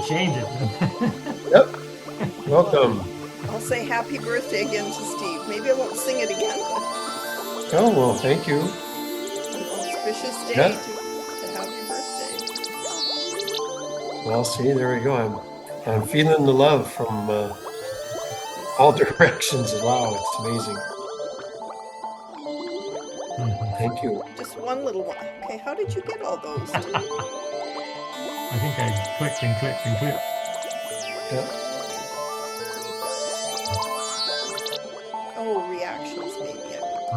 change it. Yep. Welcome. I'll say happy birthday again to Steve. Maybe I won't sing it again. Oh, well, thank you. An auspicious day Yeah. to have your birthday. Well, see, there we go. I'm feeling the love from all directions. Wow, it's amazing. Thank you. Just one little one. Okay, how did you get all those? I think I clicked and clicked and clicked. Yeah. Oh, reactions maybe.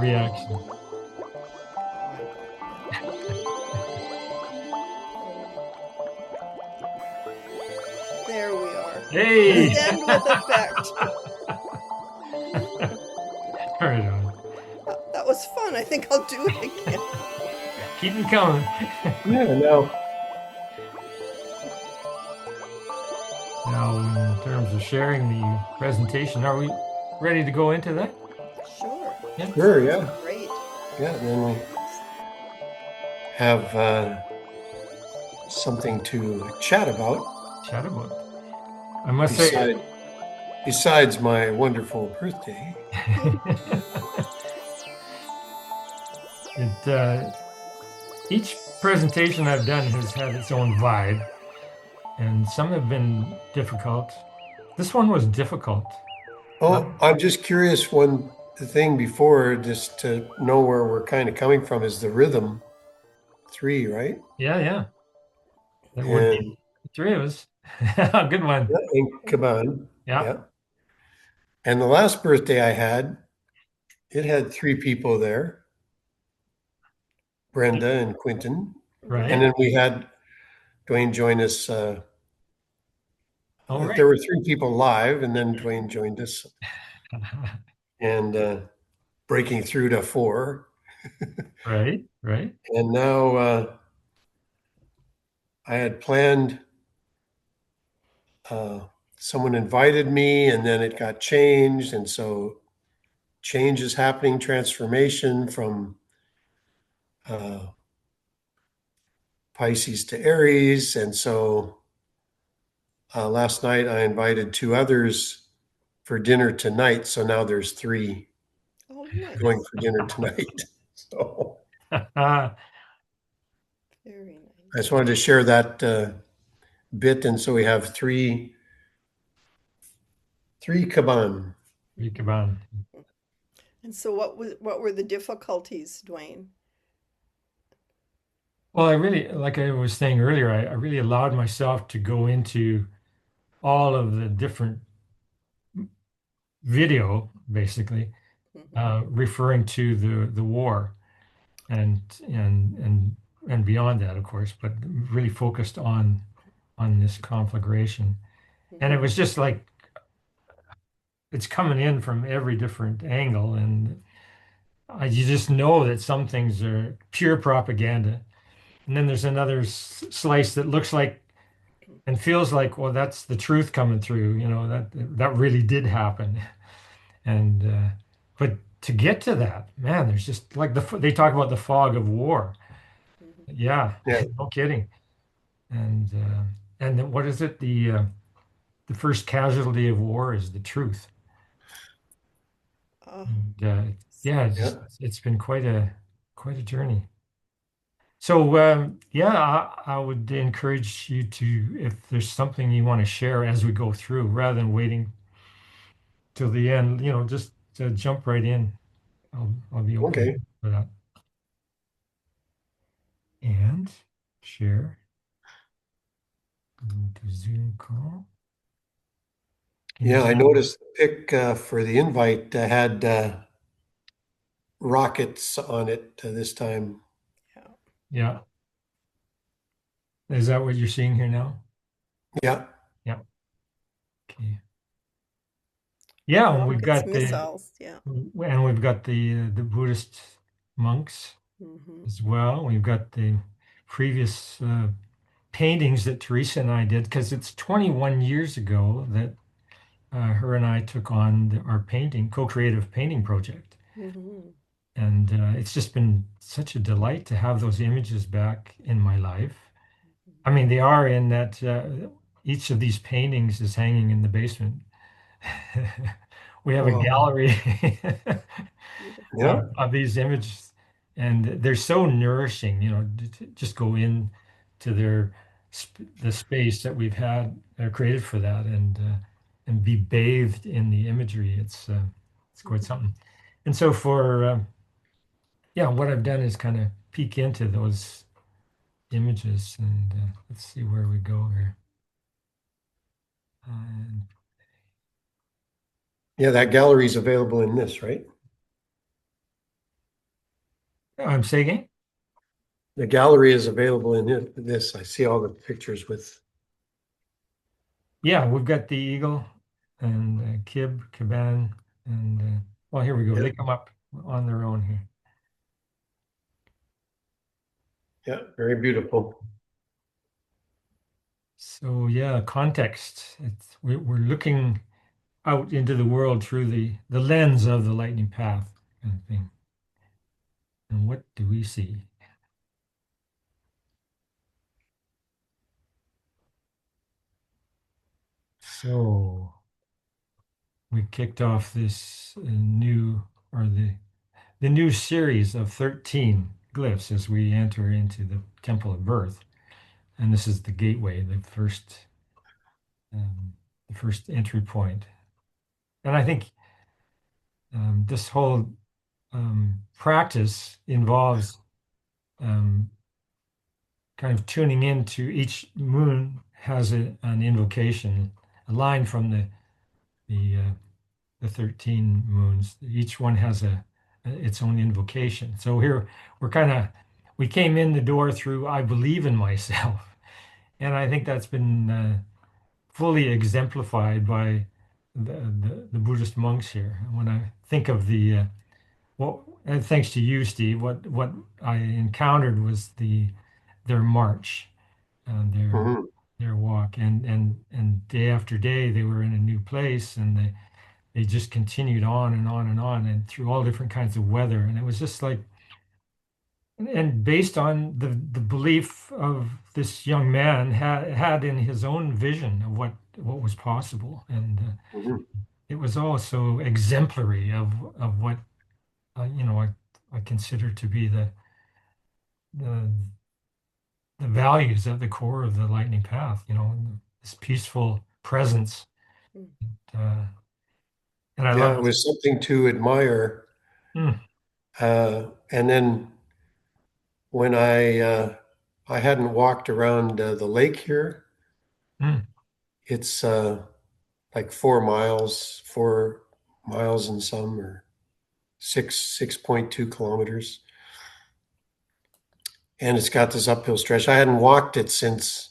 Reaction. There we are. Hey! Send with effect. Right on. That was fun. I think I'll do it again. Keep them coming. Yeah, no. Now, in terms of sharing the presentation, are we ready to go into that? Sure. Yeah. Sure, yeah. Great. Yeah, and then we have something to chat about. Chat about. I must say, besides my wonderful birthday. Each presentation I've done has had its own vibe, and some have been difficult. This one was difficult. Oh, I'm just curious. The thing before, just to know where we're kind of coming from, is the rhythm 3, right? Yeah. That would be 3 of us. Good one. Yeah, and Caban. Yeah. And the last birthday I had, it had 3 people there. Brenda and Quentin. Right. And then we had Dwayne join us. Right. There were 3 people live, and then Dwayne joined us. And breaking through to 4. Right. And now I had planned, someone invited me, and then it got changed. And so change is happening, transformation from Pisces to Aries. And so last night I invited 2 others for dinner tonight. So now there's 3 going for dinner tonight. So very nice. I just wanted to share that bit. And so we have 3 Caban. 3 Caban. And so what were the difficulties, Dwayne? Well, I really, like I was saying earlier, I really allowed myself to go into all of the different video, basically, referring to the war and beyond that, of course, but really focused on this conflagration. And it was just like it's coming in from every different angle, and you just know that some things are pure propaganda, and then there's another slice that looks like and feels like, well, that's the truth coming through. That really did happen. And but to get to that, man, there's just like they talk about the fog of war. Yeah. No kidding. And then what is it? The first casualty of war is the truth. And, it's been quite a journey. So I would encourage you to, if there's something you want to share as we go through, rather than waiting till the end, just jump right in. I'll be okay for that. And share. To Zoom call. Yeah, I noticed the pic for the invite had rockets on it this time. Yeah. Is that what you're seeing here now? Yeah. Okay. Yeah, and we've got missiles. And we've got the Buddhist monks as well. We've got the previous paintings that Teresa and I did, because it's 21 years ago that her and I took on our co-creative painting project. And it's just been such a delight to have those images back in my life. I mean, they are in that, each of these paintings is hanging in the basement. We have a Wow. gallery Beautiful. Yeah. of these images, and they're so nourishing. To just go in to the space that we've had created for that, and be bathed in the imagery. It's quite Mhm. something. And so for yeah, what I've done is kind of peek into those images, and let's see where we go here. And Yeah, that gallery is available in this, right? I'm saying, The gallery is available in this. I see all the pictures with. yeah, we've got the eagle and caban, and well, here we go. Yeah, They come up on their own here. yeah, very beautiful. So yeah, context. We're looking out into the world through the lens of the lightning path kind of thing. And what do we see? So we kicked off this new or the new series of 13 glyphs as we enter into the Temple of Birth. And this is the gateway, um, the first entry point. And I think this whole practice involves um, kind of tuning into each moon has an invocation, a line from the the 13 moons. Each one has its own invocation. So here we came in the door through I believe in myself, and I think that's been fully exemplified by the Buddhist monks here. When I think of and thanks to you, Steve, what I encountered was their march, their Mhm. walk, and day after day they were in a new place, and they just continued on and on and on, and through all different kinds of weather, and it was just like, and based on the belief of this young man had in his own vision of what was possible, and Mhm. it was also exemplary of what I consider to be the the values at the core of the lightning path. This peaceful presence, Mm. uh, and I Yeah, love. it was something to admire. Mm, And then when I hadn't walked around the lake here, mm, it's like 4 miles and some, or 6.2 kilometers, and it's got this uphill stretch. I hadn't walked it since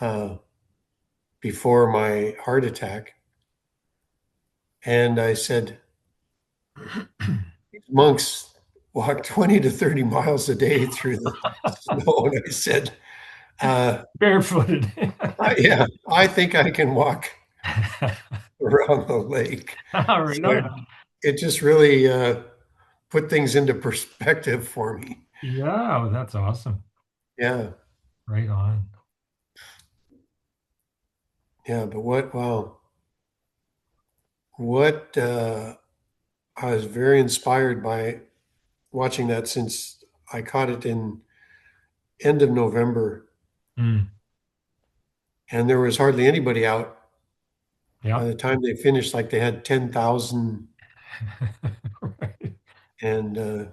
uh, before my heart attack, and I said, monks walk 20 to 30 miles a day through the snow, and I said, uh, barefooted. yeah, I think I can walk around the lake. Right So on. it just really put things into perspective for me. Yeah, well, that's awesome. Yeah, Right on. yeah. But wow, what I was very inspired by watching that since I caught it in end of November, Mm, and there was hardly anybody out. By yeah. the time they finished, like they had 10,000 Right. and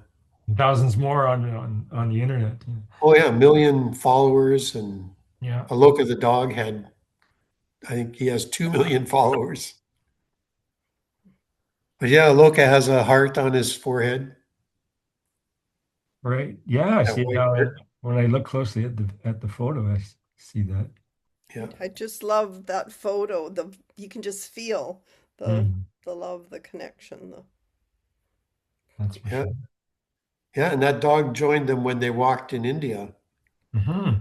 Thousands more on the internet. oh yeah, a million followers, and Yeah. Aloka the dog had, I think he has 2 million followers. But yeah, Aloka has a heart on his forehead. Right. Yeah, I That see it white now. heart. When I look closely at the photo, see that. Yeah, I just love that photo. You can just feel the Mm, the love, the connection. that's for yeah, sure. yeah. And that dog joined them when they walked in India. Hmm.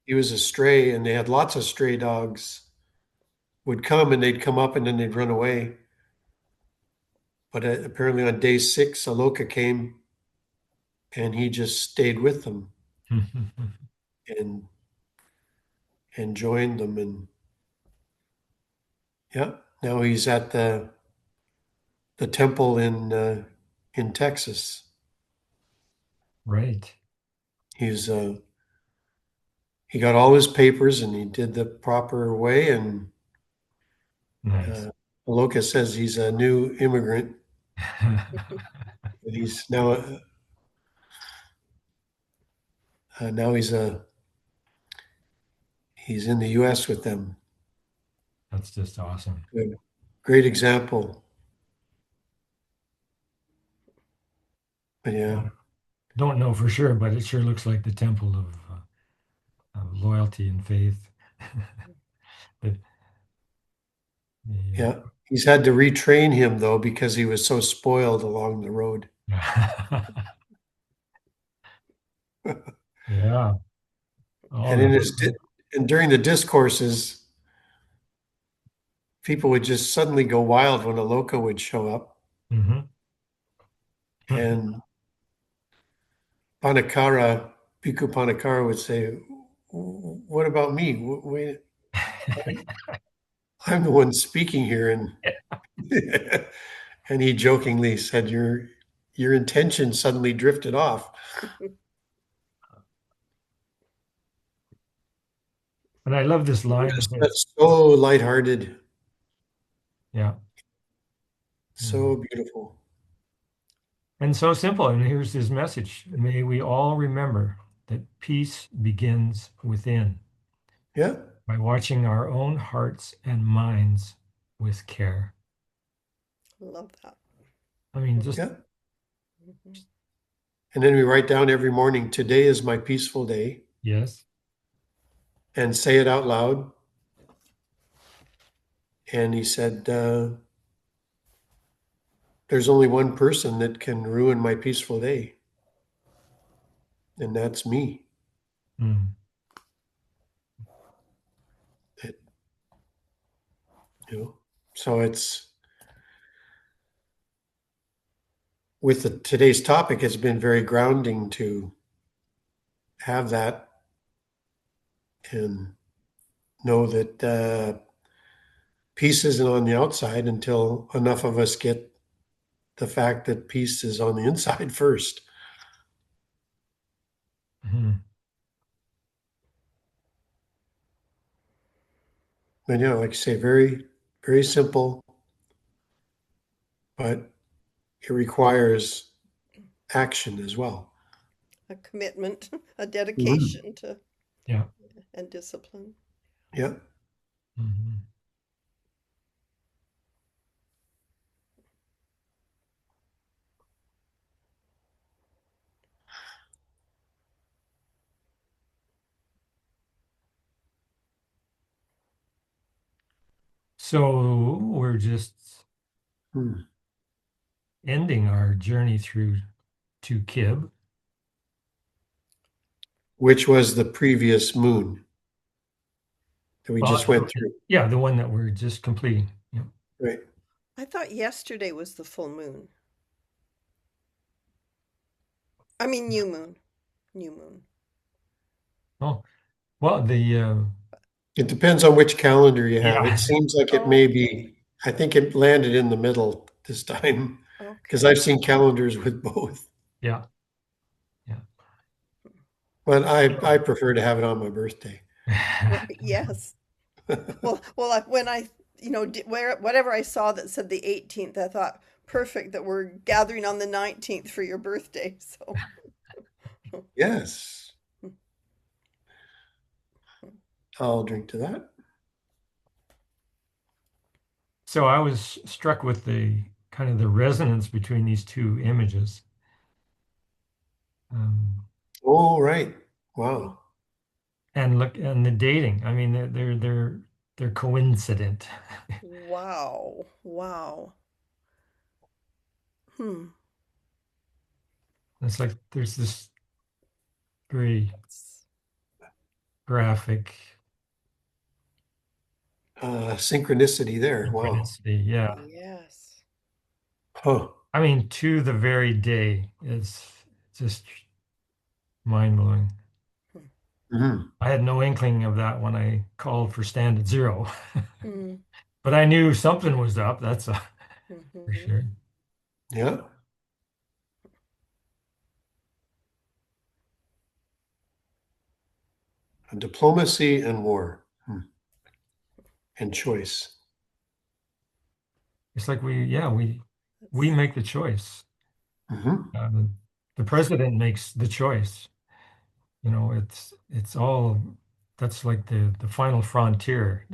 He was a stray, and they had lots of stray dogs would come, and they'd come up and then they'd run away. But apparently on day 6, Aloka came and he just stayed with them and joined them. And Yeah. Now he's at the temple in Texas. Right. He's he got all his papers and he did the proper way. And Nice. uh, Aloka says he's a new immigrant, and now he's in the U.S. with them. That's just awesome. Good. Great example. But yeah, Don't know for sure, but it sure looks like the temple of loyalty and faith. the, the, yeah. He's had to retrain him though because he was so spoiled along the road. yeah. Oh, And and during the discourses, people would just suddenly go wild when a loca would show up. mhm. And Panakara, Bhikkhu Panakara would say, "What about me? I'm the one speaking here." And and he jokingly said, Your intention suddenly drifted off." And I love this line. That's so lighthearted, Yeah. so beautiful. And so simple. And here's his message. May we all remember that peace begins within Yeah, by watching our own hearts and minds with care. Love that. I mean, just yeah. And then we write down every morning, "Today is my peaceful day," yes. and say it out loud. And he said, "There's only one person that can ruin my peaceful day, and that's me." Mm. It, you know, so it's with today's topic, it's been very grounding to have that and know that peace isn't on the outside until enough of us get the fact that peace is on the inside first. Mhm. But like I say, very, very simple, but it requires action as well. A commitment, a Mhm. dedication to Yeah. and discipline. Yeah. Mhm. So we're just Hmm. ending our journey through to Kib. Which was the previous moon that we just Well, went through. yeah, the one that we're just completing. Yeah. Right. I thought yesterday was the full moon. I mean, new moon. New moon. Oh, well, It depends on which calendar you have. It yeah, seems like it may Okay. be, I think it landed in the middle this time because Okay. I've seen calendars with both. yeah, yeah. But I prefer to have it on my birthday. Right. Yes. Well, when I, whatever I saw that said the 18th, I thought perfect that we're gathering on the 19th for your birthday. So, Yes, I'll drink to that. So I was struck with the kind of the resonance between these two images. Um, Oh, right. Wow. and look, and the dating. I mean, they're coincident. wow. Wow. Hmm. It's like there's this very graphic Synchronicity there. Wow. synchronicity. Yeah. Yes. Huh. I mean, to the very day. It's just mind blowing. Mhm. I had no inkling of that when I called for stand at zero. Hmm. but I knew something was up. That's for Hmm. sure. Yeah. Diplomacy and war. And choice. It's like we That's make the choice. Hmm. The president makes the choice. You know, it's all that's like the final frontier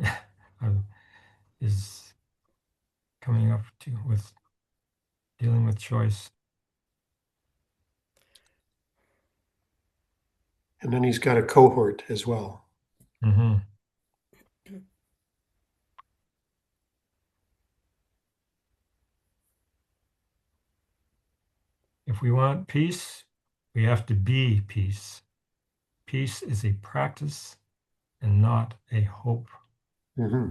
um, is coming up to with dealing with choice. And then he's got a cohort as well. Hmm. If we want peace, we have to be peace. Peace is a practice and not a hope. Hmm.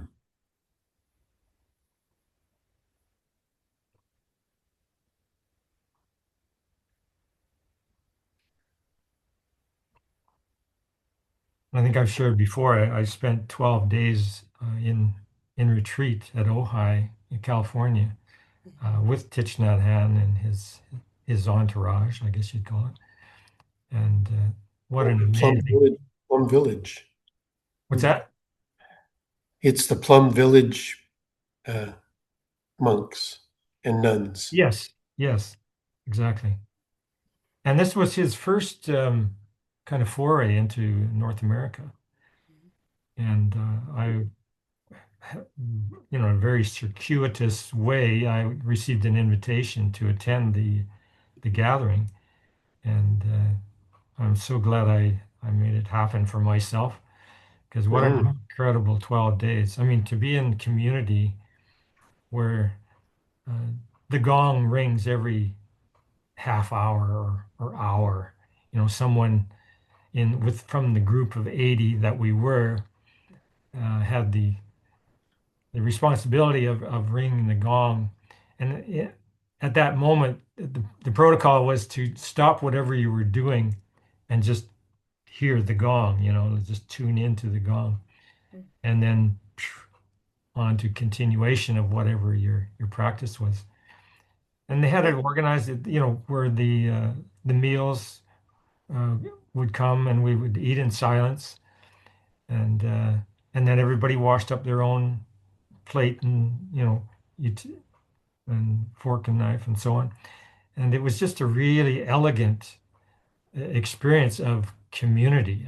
I think I've shared before. I spent 12 days in retreat at Ojai in California with Thich Nhat Hanh and his entourage, I guess you'd call it. And what an Plum amazing. Village. Plum Village. What's Hmm. that? It's the Plum Village uh, monks and nuns. Yes, yes, exactly. And this was his first kind of foray into North America. And in a very circuitous way, I received an invitation to attend the gathering. And I'm so glad I made it happen for myself because what an Mm. incredible 12 days. I mean, to be in community where uh, the gong rings every half hour or hour, someone in with from the group of 80 that we were had the responsibility of ringing the gong. And at that moment, the protocol was to stop whatever you were doing and just hear the gong, just tune into the gong. And then on to continuation of whatever your practice was. And they had it what? organized, where the meals uh, would come and we would eat in silence, and uh, and then everybody washed up their own plate and ut- and fork and knife and so on. And it was just a really elegant experience of community,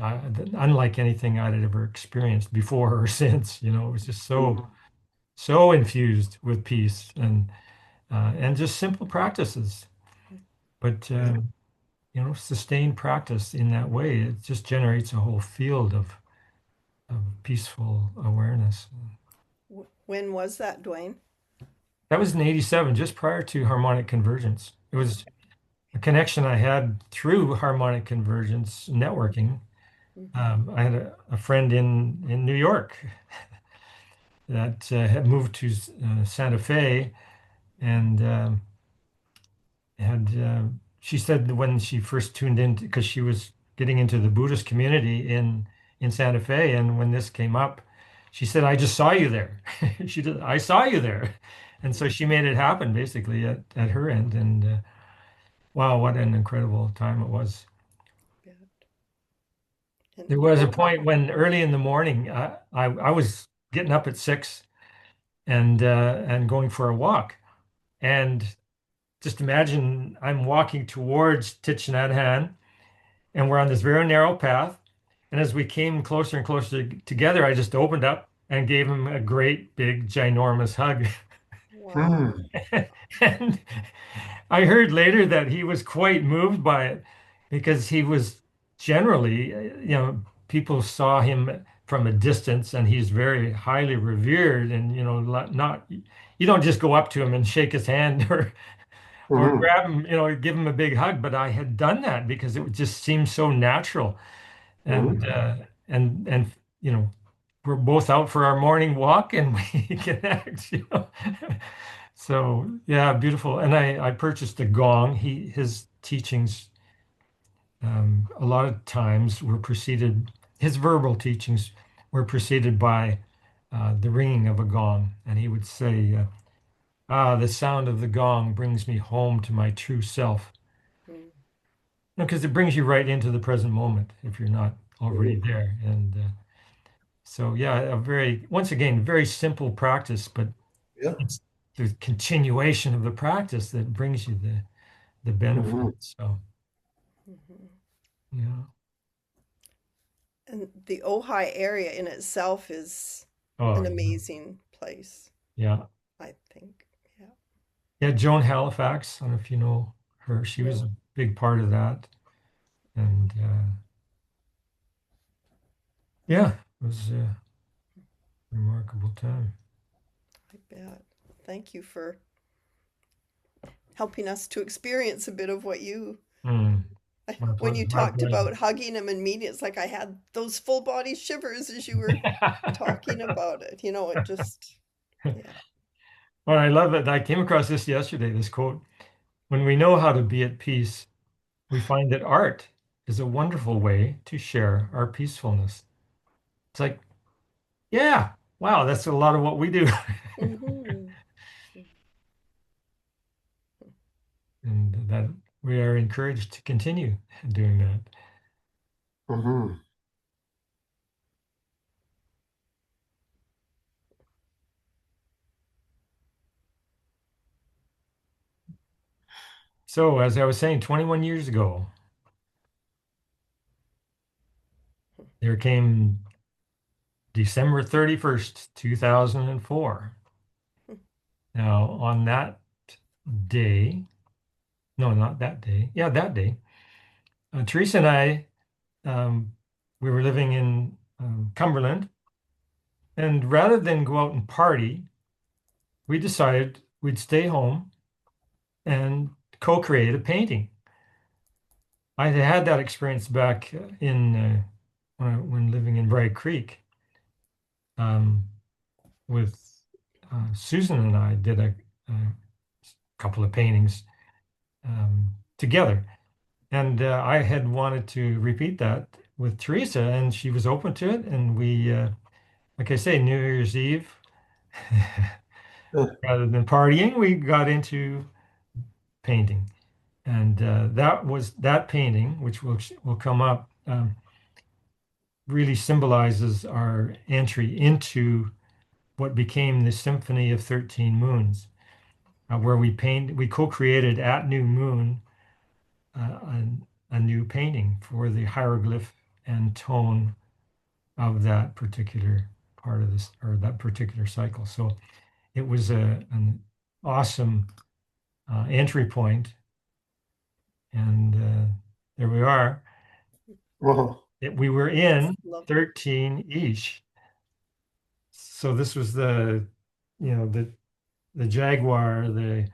unlike anything I'd ever experienced before or since. It was just Mm. so infused with peace and just simple practices, but Yeah. sustained practice in that way. It just generates a whole field of peaceful awareness. When was that, Dwayne? That was in '87, just prior to harmonic convergence. It Oh, was a connection I had through harmonic convergence networking. mm-hmm. I had a friend in New York that had moved to Santa Fe and had she said that when she first tuned in because she was getting into the Buddhist community in Santa Fe, and when this came up, she said, "I just saw you there." She did. I saw you there, and so she made it happen basically at her end. And wow, what an incredible time it was. Yeah. And There was a what? point when early in the morning, I was getting up at 6 and going for a walk, and just imagine I'm walking towards Thich Nhat Hanh, and we're on this very narrow path. And as we came closer and closer together, I just opened up and gave him a great big ginormous hug. Wow. Mm. And I heard later that he was quite moved by it because he was generally, people saw him from a distance and he's very highly revered and, not, you don't just go up to him and shake his hand or Mhm. grab him, give him a big hug. But I had done that because it just seemed so natural. And Mhm. and we're both out for our morning walk and we connect. So yeah, beautiful. And I purchased a gong. His teachings a lot of times were preceded. His verbal teachings were preceded by the ringing of a gong, and he would say, "Ah, the sound of the gong brings me home to my true self." Mm. Because it brings you right into the present moment if you're not already Mhm. there. And so, yeah, once again, very simple practice, but Yeah. it's the continuation of the practice that brings you the benefit. Mhm. So, Mhm. yeah. And the Ojai area in itself is Oh, an yeah. amazing place, Yeah. I think. Yeah. Yeah. Joan Halifax, I don't know if you know her. She was No, a big part of that. And yeah, it was a remarkable time. I bet. Thank you for helping us to experience a bit of what you Mm, when you my talked pleasure. about hugging him and meeting, it's like I had those full body shivers as you were talking about it. It just, yeah. Well, I love it. I came across this yesterday, this quote. When we know how to be at peace, we find that art is a wonderful way to share our peacefulness. It's like, yeah, wow, that's a lot of what we do. Hmm. And that we are encouraged to continue doing that. Mhm. So, as I was saying, 21 years ago, there came December 31st, 2004. Now, on that day, no, not that day. Yeah, that day, Teresa and I, um, we were living in Cumberland. And rather than go out and party, we decided we'd stay home and co-create a painting. I had that experience back in when living in Bright Creek um, with Susan and I did a couple of paintings together. And I had wanted to repeat that with Teresa, and she was open to it. And we, like I say, New Year's Eve, rather than partying, we got into painting. And that painting, which will come up, really symbolizes our entry into what became the Symphony of 13 Moons, where we co-created at New Moon a new painting for the hieroglyph and tone of that particular part of this or that particular cycle. So it was an awesome entry point, and there we are. Well, We were That's in lovely. 13 each. So this was the Jaguar, the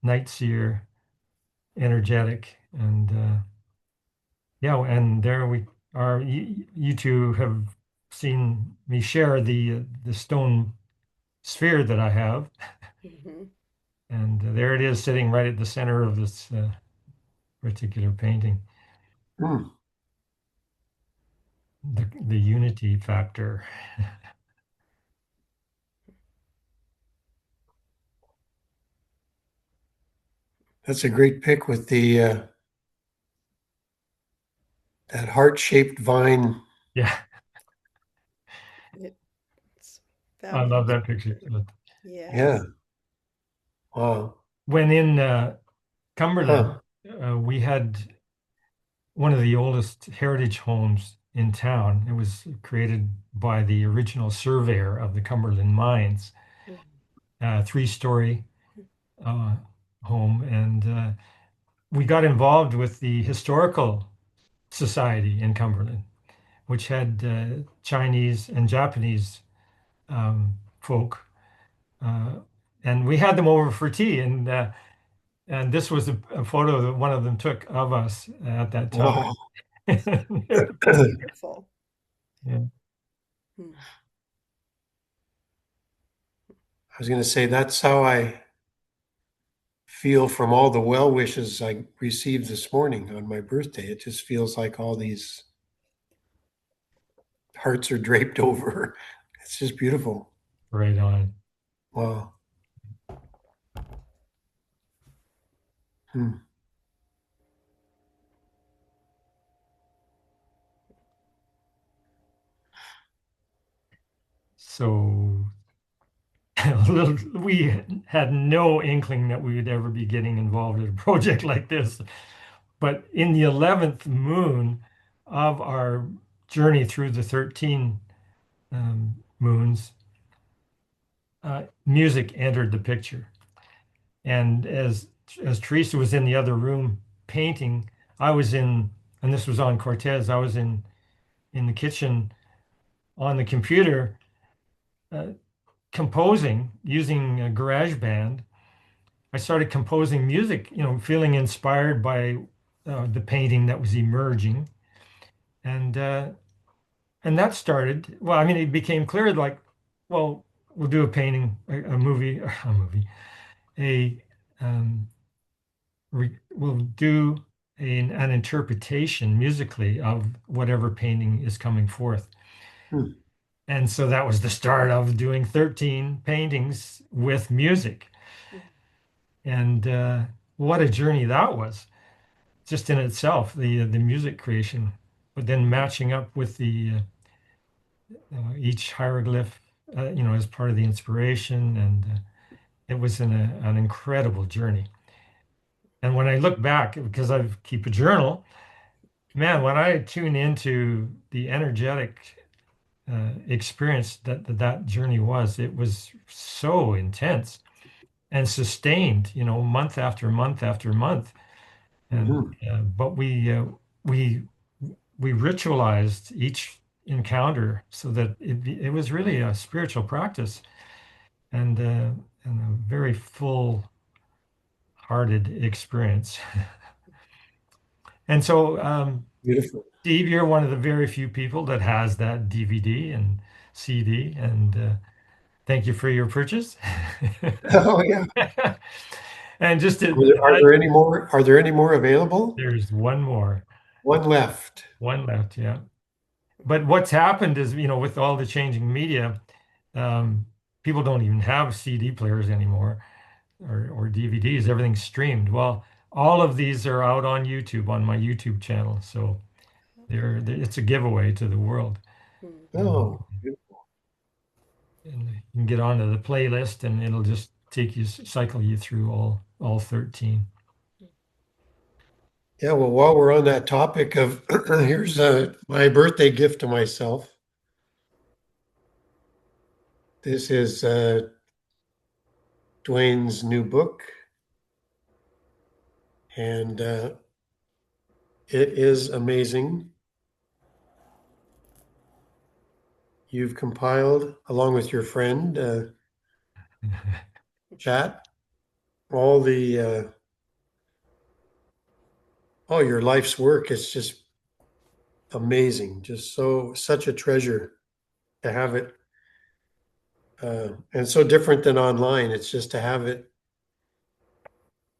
Night Seer, energetic, and yeah, and there we are. You two have seen me share the stone sphere that I have, Hmm. and there it is, sitting right at the center of this particular painting. mm, The unity factor. that's a great pick with the that heart-shaped vine. Yeah, It's I love fabulous that picture. picture. But Yeah. Yes. Wow. when in Cumberland, Huh. we had one of the oldest heritage homes in town. It was created by the original surveyor of the Cumberland mines, three-story uh, home. And we got involved with the Historical Society in Cumberland, which had Chinese and Japanese folk. Uh, and we had them over for tea. And this was a photo that one of them took of us at that time. Wow. I Beautiful. Yeah. Hmm. was going to say that's how I feel from all the well wishes I received this morning on my birthday. It just feels like all these hearts are draped over. It's just beautiful. Right on. Wow. Hmm. So we had no inkling that we would ever be getting involved in a project like this. But in the 11th moon of our journey through the 13 moons, music entered the picture. And as Teresa was in the other room painting, I was in, and this was on Cortez, I was in the kitchen on the computer uh, composing using a garage band. I started composing music, feeling inspired by the painting that was emerging. And and that started, well, I mean, it became clear like, well, we'll do a painting, a movie, a movie, a um, we'll do an interpretation musically of whatever painting is coming forth. Hmm. And so that was the start of doing 13 paintings with music. And what a journey that was, just in itself, the music creation, but then matching up with the each hieroglyph, as part of the inspiration, and it was an incredible journey. And when I look back, because I keep a journal, man, when I tune into the energetic experience that journey was, it was so intense and sustained, month after month after month. And Hmm. but we we ritualized each encounter so that it was really a spiritual practice and a very full-hearted experience. And so, Beautiful. Steve, you're one of the very few people that has that DVD and CD, and thank you for your purchase. Oh yeah. And just to Are add, there any more? Are there any more available? there's one more, One left. one left, yeah. But what's happened is, with all the changing media, um, people don't even have CD players anymore or DVDs. Everything's streamed. Well, all of these are out on YouTube on my YouTube channel, so it's a giveaway to the world. And, Oh, and you can get onto the playlist, and it'll just cycle you through all 13. yeah. Well, while we're on that topic of, here's my birthday gift to myself. This is Dwayne's new book, and it is amazing. You've compiled, along with your friend, Chat, all the your life's work. It's just amazing. Just such a treasure to have it, and so different than online. It's just to have it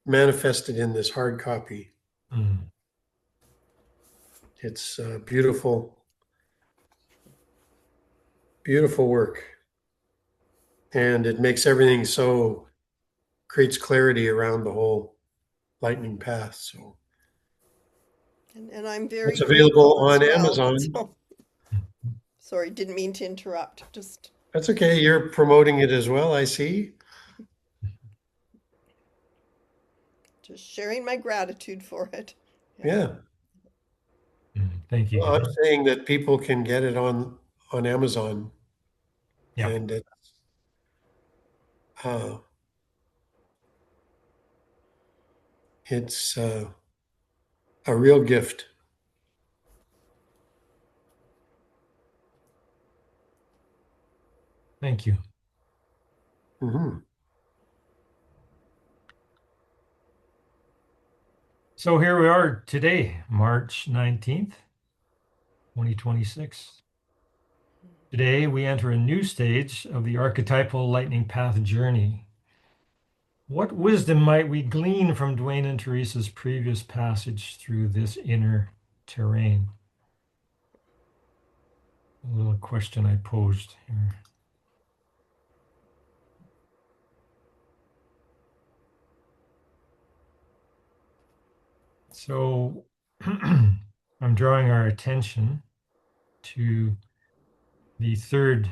manifested in this hard copy. Mm. It's beautiful, beautiful work, and it makes everything so creates clarity around the whole lightning path. So And I'm very it's available grateful as on well. Amazon. So, sorry, didn't mean to interrupt. Just That's okay. You're promoting it as well, I see. sharing my gratitude for it. Yeah. Yeah. Thank you, Well, I'm guys. saying that people can get it on Amazon, Yep. and uh, it's a real gift. Thank you. Hmm. So here we are today, March 19th, 2026. Today, we enter a new stage of the archetypal lightning path journey. What wisdom might we glean from Dwayne and Teresa's previous passage through this inner terrain? a little question I posed here. So I'm drawing our attention to the third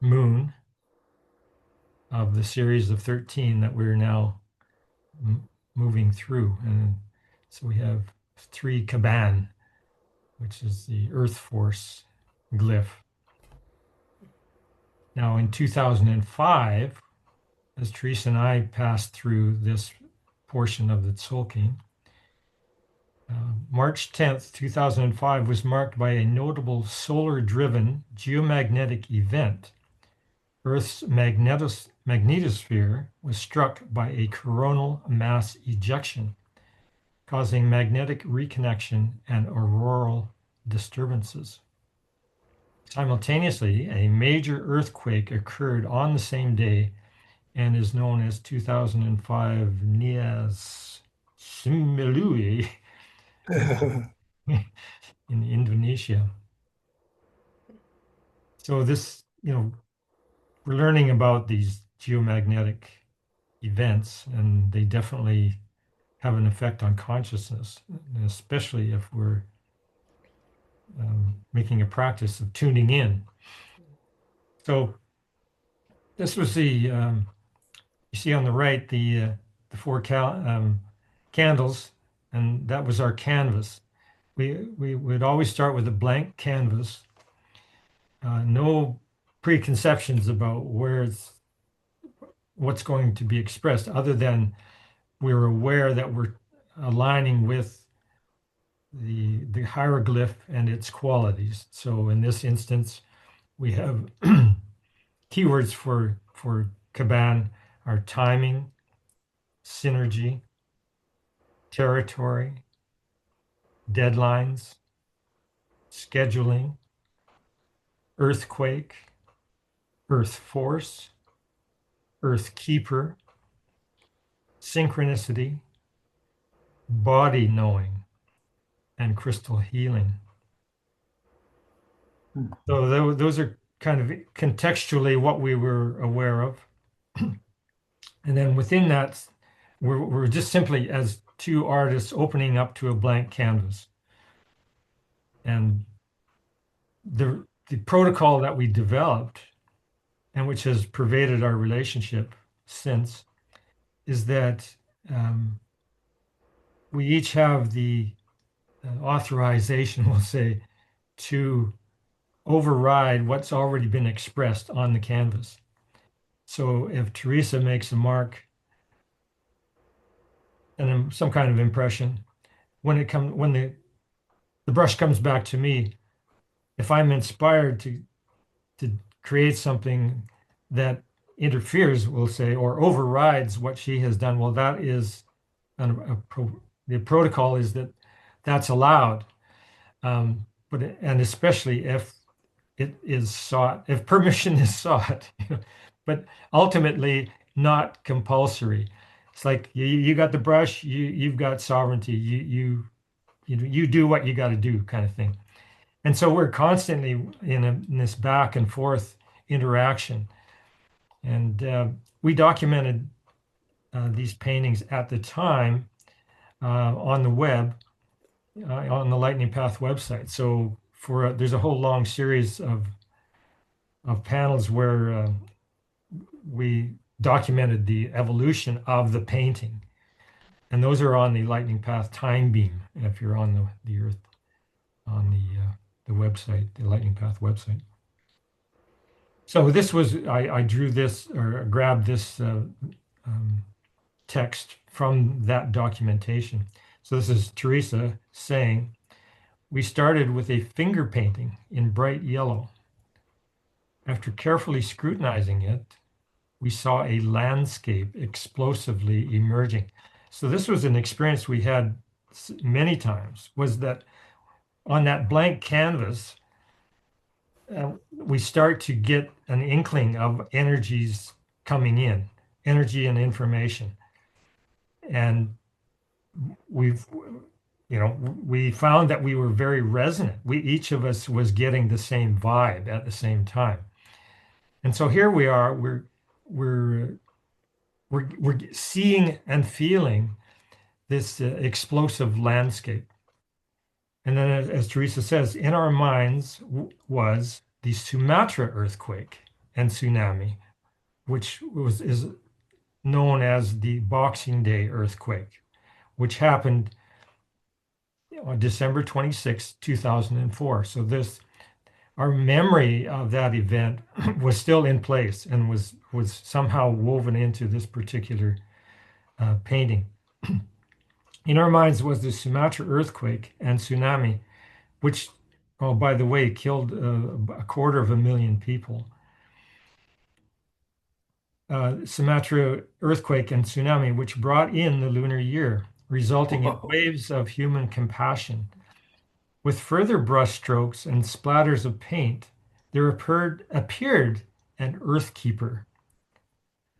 moon of the series of 13 that we're now moving through. And so we have 3 Caban, which is the Earth Force glyph. Now in 2005, as Teresa and I passed through this portion of the Tzolk'in, March 10th, 2005 was marked by a notable solar-driven geomagnetic event. Earth's magnetosphere was struck by a coronal mass ejection, causing magnetic reconnection and auroral disturbances. Simultaneously, a major earthquake occurred on the same day and is known as 2005 Nias Similui in Indonesia. So this, we're learning about these geomagnetic events, and they definitely have an effect on consciousness, especially if we're making a practice of tuning in. So this was you see on the right, the 4 candles, and that was our canvas. We would always start with a blank canvas, no preconceptions about what's going to be expressed, other than we're aware that we're aligning with the hieroglyph and its qualities. So in this instance, we have keywords for Caban are timing, synergy, territory, deadlines, scheduling, earthquake, earth force, earth keeper, synchronicity, body knowing, and crystal healing. So those are kind of contextually what we were aware of. And then within that, we're just simply as 2 artists opening up to a blank canvas. And the protocol that we developed, and which has pervaded our relationship since, is that we each have the authorization, we'll say, to override what's already been expressed on the canvas. So if Teresa makes a mark and some kind of impression, when the brush comes back to me, if I'm inspired to create something that interferes, we'll say, or overrides what she has done, well, that is the protocol is that that's allowed. But especially if it is sought, if permission is sought, but ultimately not compulsory. It's like you got the brush, you've got sovereignty. You do what you got to do, kind of thing. And so we're constantly in this back and forth interaction. And we documented these paintings at the time on the web, on the Lightning Path website. So there's a whole long series of panels where we documented the evolution of the painting. And those are on the Lightning Path time beam, if you're on the Earth, on the website, the Lightning Path website. So this was, I drew this, or grabbed this text from that documentation. So this is Teresa saying, we started with a finger painting in bright yellow. After carefully scrutinizing it, we saw a landscape explosively emerging. So this was an experience we had many times, was that on that blank canvas, we start to get an inkling of energies coming in, energy and information. And we found that we were very resonant. Each of us was getting the same vibe at the same time. And so here we are, we're we're seeing and feeling this explosive landscape. And then, as Teresa says, in our minds was the Sumatra earthquake and tsunami, which is known as the Boxing Day earthquake, which happened on December 26, 2004. So our memory of that event was still in place and was somehow woven into this particular painting. In our minds was the Sumatra earthquake and tsunami, which, oh, by the way, killed 250,000 people. Sumatra earthquake and tsunami, which brought in the lunar year, resulting in Whoa. waves of human compassion. With further brushstrokes and splatters of paint, there appeared an earth keeper,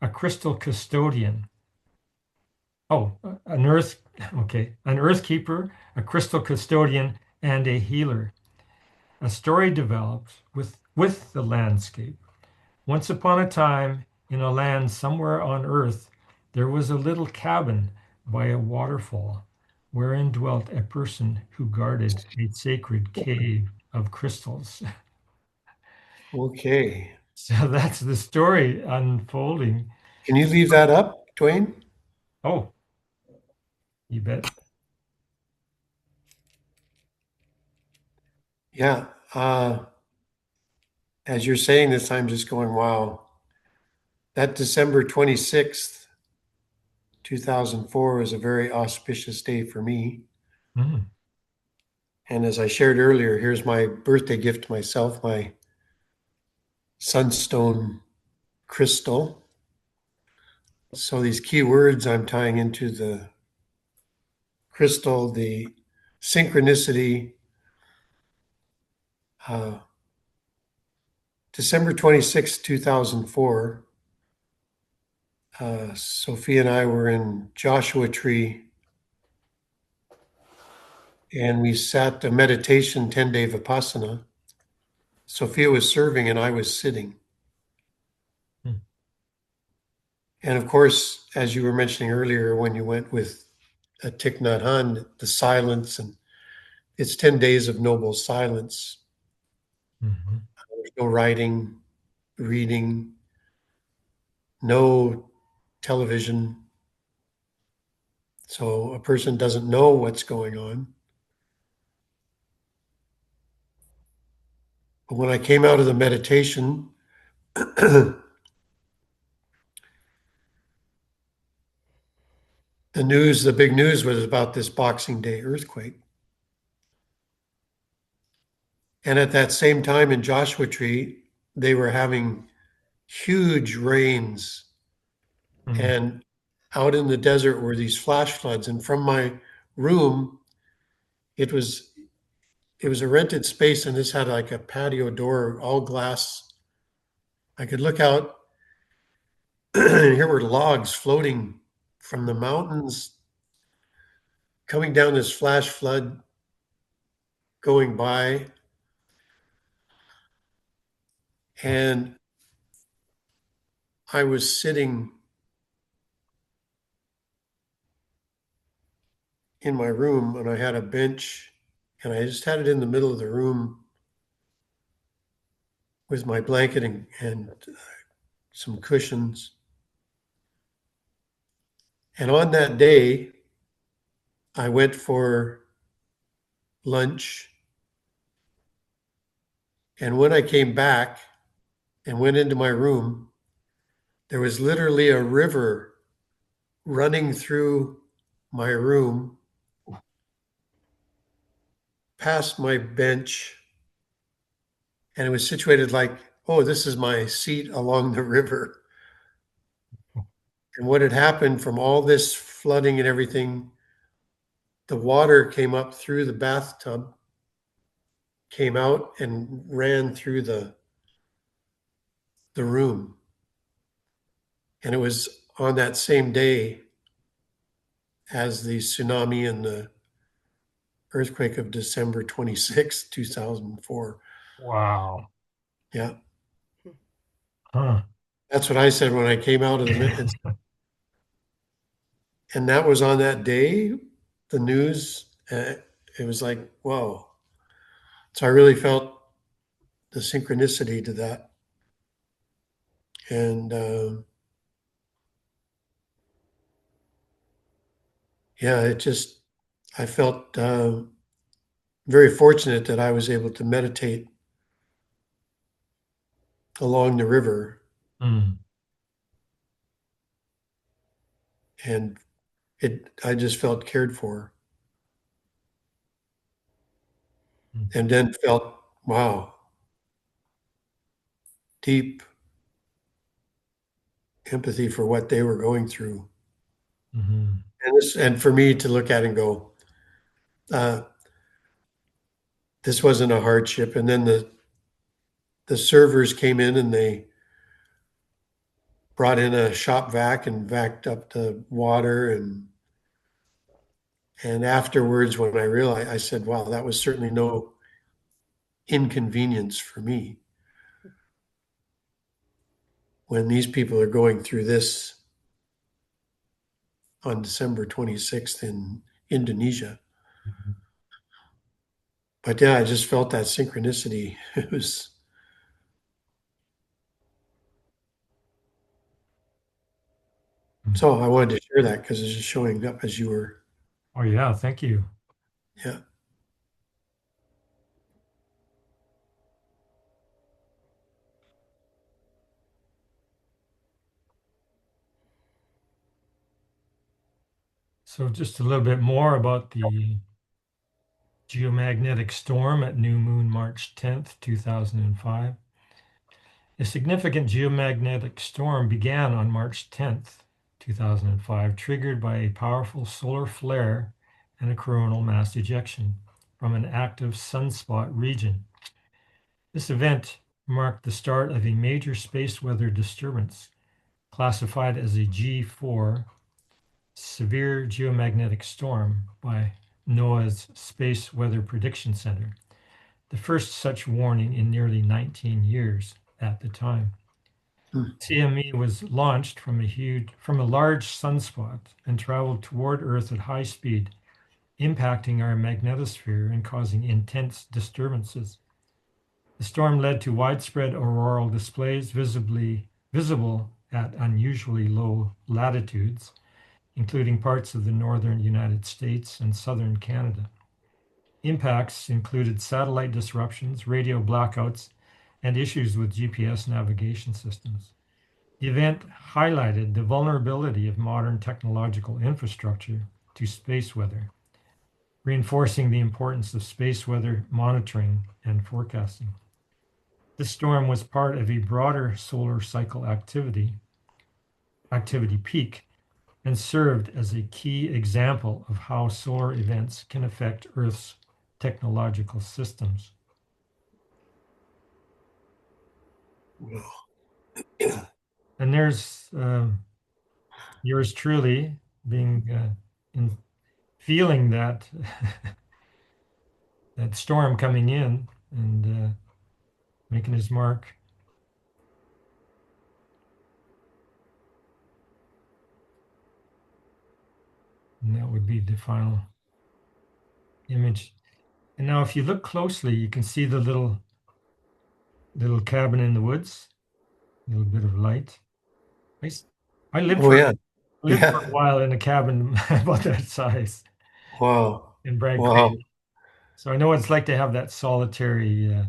a crystal custodian. Oh, an earth keeper, a crystal custodian, and a healer. A story develops with the landscape. Once upon a time, in a land somewhere on earth, there was a little cabin by a waterfall, wherein dwelt a person who guarded a sacred cave of crystals. Okay. So that's the story unfolding. Can you leave that up, Dwayne? Oh, you bet. Yeah. As you're saying this, I'm just going, wow. That December 26th, 2004 was a very auspicious day for me. Mm, And as I shared earlier, here's my birthday gift to myself, my sunstone crystal. So these key words I'm tying into the crystal, the synchronicity. Uh, December 26, 2004, Sophia and I were in Joshua Tree and we sat a meditation 10-day Vipassana. Sophia was serving and I was sitting. mm, And of course, as you were mentioning earlier, when you went with a Thich Nhat Hanh, the silence, and it's 10 days of noble silence. mhm. There's no writing, reading, no television. So a person doesn't know what's going on. But when I came out of the meditation, the big news was about this Boxing Day earthquake. And at that same time in Joshua Tree, they were having huge rains. Mm. And out in the desert were these flash floods. And from my room, it was it was a rented space, and this had like a patio door, all glass. I could look out, and here were logs floating from the mountains, coming down this flash flood, going by. And I was sitting in my room, and I had a bench, and I just had it in the middle of the room with my blanket and some cushions. And on that day, I went for lunch. And when I came back and went into my room, there was literally a river running through my room, past my bench, and it was situated like, oh, this is my seat along the river. And what had happened from all this flooding and everything, the water came up through the bathtub, came out and ran through the room. And it was on that same day as the tsunami and the earthquake of December 26, 2004. Wow. Yeah. Huh. That's what I said when I came out of the, and that was on that day, the news. It was like, whoa. So I really felt the synchronicity to that. And yeah, it just, I felt very fortunate that I was able to meditate along the river, Mm. and I just felt cared for, Mm. and then felt, wow, deep empathy for what they were going through. Mhm. And for me to look at it and go, uh, this wasn't a hardship. And then the servers came in and they brought in a shop vac and vacked up the water. And afterwards, when I realized, I said, wow, that was certainly no inconvenience for me. When these people are going through this on December 26th in Indonesia. Mhm. But yeah, I just felt that synchronicity. It was, Mm. so I wanted to share that because it's just showing up as you were, Oh yeah, thank you. yeah. So just a little bit more about the geomagnetic storm at new moon March 10th, 2005. A significant geomagnetic storm began on March 10th, 2005, triggered by a powerful solar flare and a coronal mass ejection from an active sunspot region. This event marked the start of a major space weather disturbance, classified as a G4 severe geomagnetic storm by NOAA's Space Weather Prediction Center, the first such warning in nearly 19 years at the time. Hmm. CME was launched from a large sunspot and traveled toward Earth at high speed, impacting our magnetosphere and causing intense disturbances. The storm led to widespread auroral displays visible at unusually low latitudes, including parts of the northern United States and southern Canada. Impacts included satellite disruptions, radio blackouts, and issues with GPS navigation systems. The event highlighted the vulnerability of modern technological infrastructure to space weather, reinforcing the importance of space weather monitoring and forecasting. This storm was part of a broader solar cycle activity peak, and served as a key example of how solar events can affect Earth's technological systems. Wow. And there's yours truly being in feeling that that storm coming in and making his mark. And that would be the final image. And now, if you look closely, you can see the little cabin in the woods. A little bit of light. I, s- I lived Oh, for yeah. a Yeah. while in a cabin about that size Wow. in Bragg Wow. Creek, so I know what it's like to have that solitary,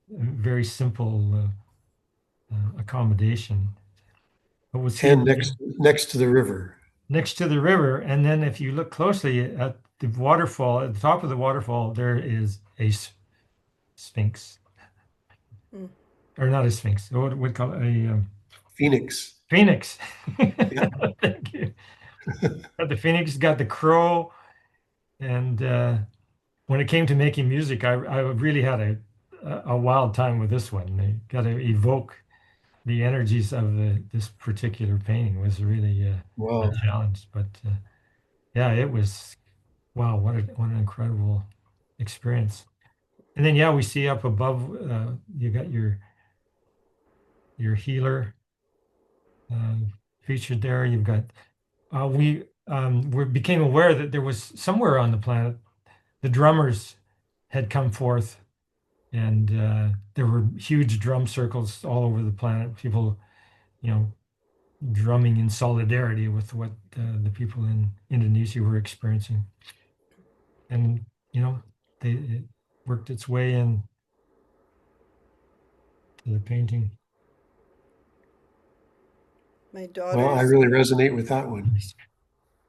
very simple accommodation. But was here And next to the river. next to the river, and then if you look closely at the waterfall, at the top of the waterfall, there is a sphinx, Mm. or not a sphinx. What would call it a Phoenix. phoenix? Yeah. Thank you. Got the phoenix, got the crow, and when it came to making music, I really had a wild time with this one. I got to evoke the energies of this particular painting was really a Wow. challenge. But yeah, it was. Wow, what an incredible experience. And then yeah, we see up above you got your healer featured there. You've got we became aware that there was somewhere on the planet the drummers had come forth, and there were huge drum circles all over the planet. People, you know, drumming in solidarity with what the people in Indonesia were experiencing, and it worked its way in to the painting. My Well, I daughter's really resonate with that one.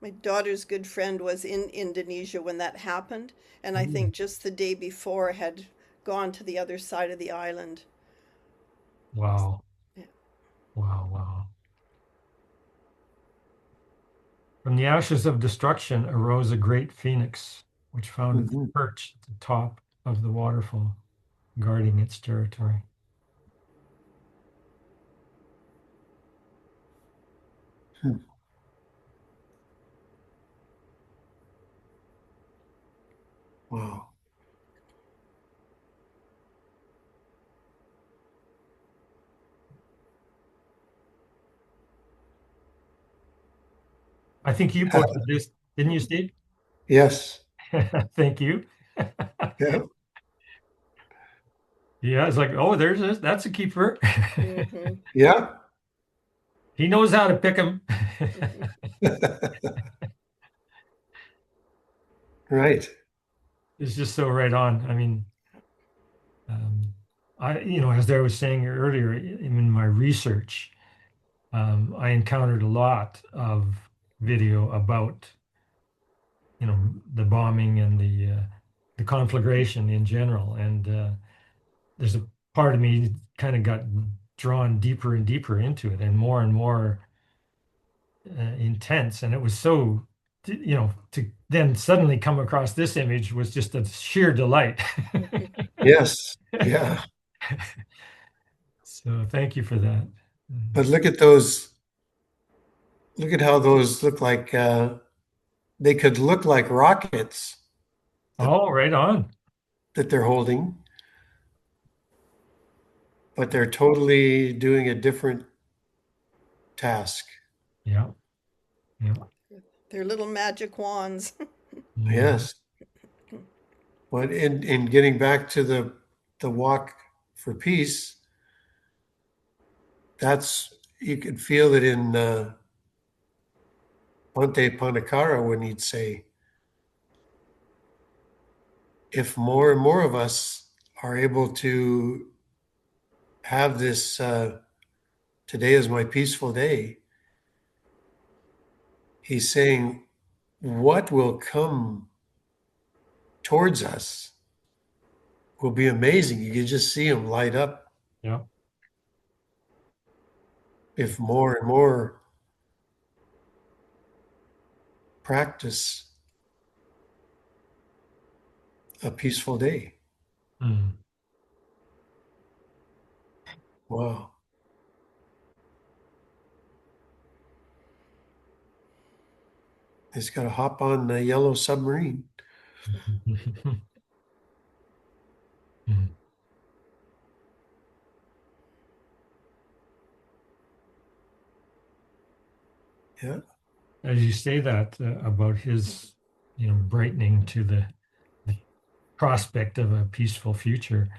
my daughter's good friend was in Indonesia when that happened, and I Ooh, think just the day before had gone to the other side of the island. wow, Yeah. wow. From the ashes of destruction arose a great phoenix, which found its Hmm. perch at the top of the waterfall, guarding its territory. Wow. I think you posted this, didn't you, Steve? Yes. Thank you. Yeah. Yeah, it's like, oh, that's a keeper. Mm-hmm. Yeah. He knows how to pick them. Mm-hmm. Right. It's just so right on. I mean, as I was saying earlier, in my research, I encountered a lot of video about, the bombing and the conflagration in general, and there's a part of me kind of got drawn deeper and deeper into it, and more intense, and it was so to then suddenly come across this image was just a sheer delight. Yes. Yeah. So thank you for that. But look at those. Look at how those look like. They could look like rockets that, Oh, right on. that they're holding, but they're totally doing a different task. Yeah, yeah. They're little magic wands. Mhm. Yes. But in getting back to the walk for peace, that's you could feel it in Ponte Panakara when he'd say, if more and more of us are able to have this, today is my peaceful day, he's saying, what will come towards us will be amazing. You can just see him light up Yeah. if more and more practice a peaceful day. Mm. Wow. He's got to hop on the yellow submarine. Mm. Yeah. As you say that about his, brightening to the prospect of a peaceful future,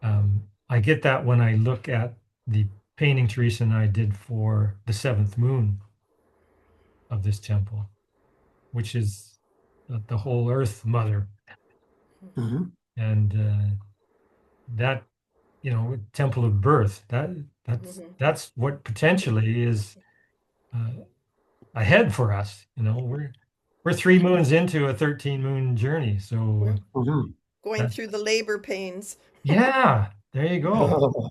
I get that when I look at the painting Teresa and I did for the seventh moon of this temple, which is the whole Earth Mother, Hmm. and that temple of birth. Mm-hmm. That's what potentially is uh, ahead for us. We're 3 moons into a 13 moon journey, so We're Hmm. going that through the labor pains. yeah, there you go. Oh,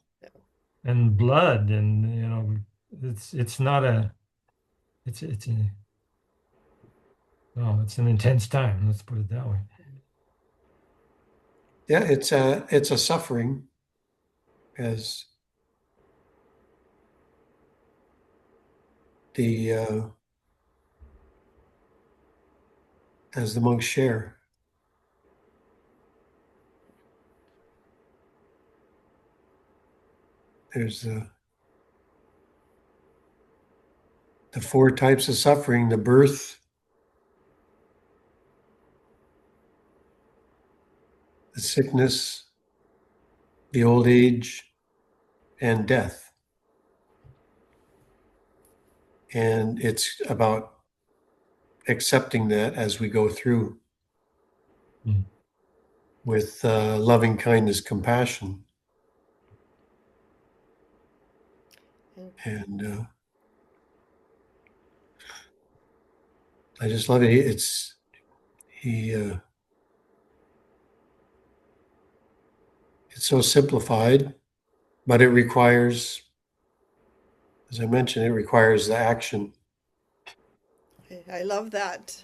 And blood, and it's not a it's a oh, it's an intense time. Let's put it that way. yeah, it's a suffering as the as the monks share. There's the four types of suffering: the birth, the sickness, the old age, and death. And it's about accepting that as we go through with loving kindness, compassion. And I just love it. It's so simplified, but it requires, as I mentioned, it requires the action. I love that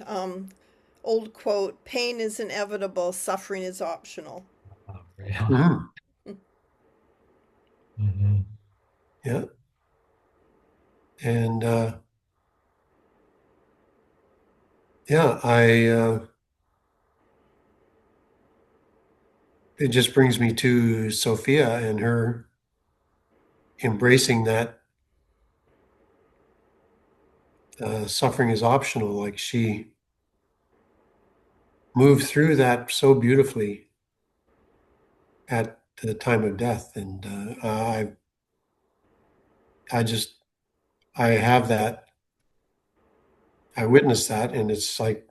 old quote: "Pain is inevitable, suffering is optional." Oh, yeah. Mhm. Mhm. Yeah. And yeah, it just brings me to Sophia and her embracing that suffering is optional. Like she moved through that so beautifully at the time of death, and I just I have that. I witnessed that, and it's like,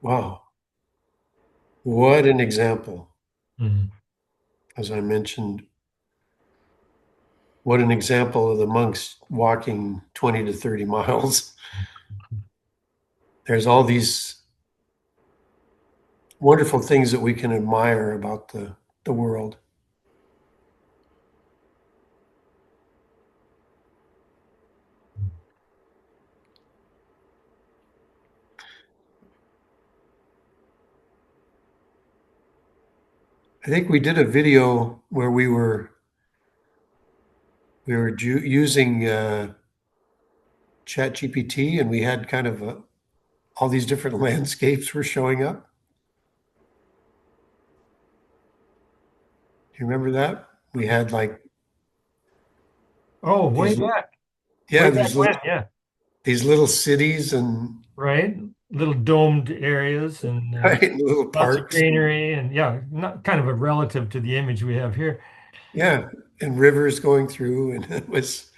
wow, what an example. Mhm. As I mentioned, what an example of the monks walking 20 to 30 miles. There's all these wonderful things that we can admire about the world. I think we did a video where we were using Chat GPT, and we had kind of all these different landscapes were showing up. Do you remember that? We had like Oh, way these, back, yeah, way back when, yeah, these little cities and right. Little domed areas and right, little lots of parks, and, greenery, and yeah, not kind of a relative to the image we have here. yeah, and rivers going through, and it was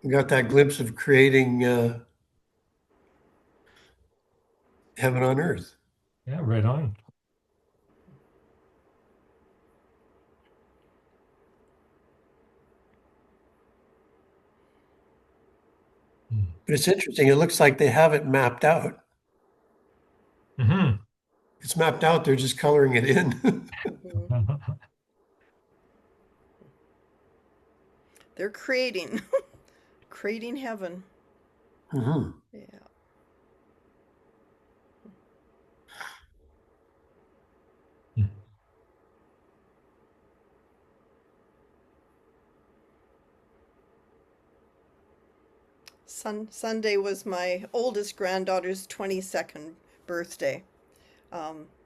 we got that glimpse of creating heaven on earth. Yeah, right on. But it's interesting. It looks like they have it mapped out. Mm-hmm. It's mapped out. They're just coloring it in. Mhm. They're creating, creating heaven. Mhm. Yeah. Sunday was my oldest granddaughter's 22nd birthday.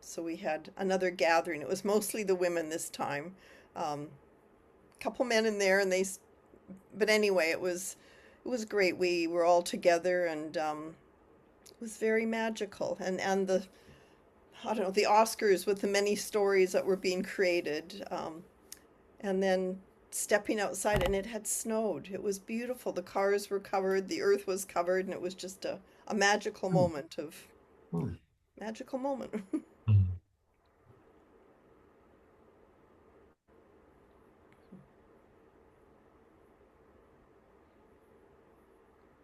So we had another gathering. It was mostly the women this time. Couple men in there, and but anyway, it was great. We were all together, and it was very magical. And the I don't know, the Oscars with the many stories that were being created, and then stepping outside, and it had snowed. It was beautiful. The cars were covered, the earth was covered, and it was just a magical moment of Mhm. magical moment.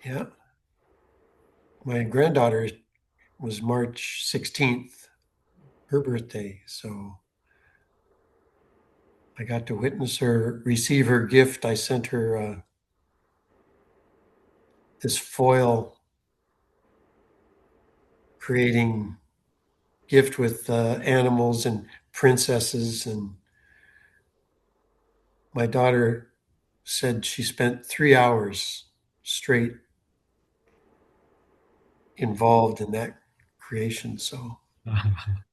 Yeah. My granddaughter was March 16th, her birthday. So I got to witness her receive her gift. I sent her this foil creating gift with animals and princesses. And my daughter said she spent 3 hours straight involved in that creation. So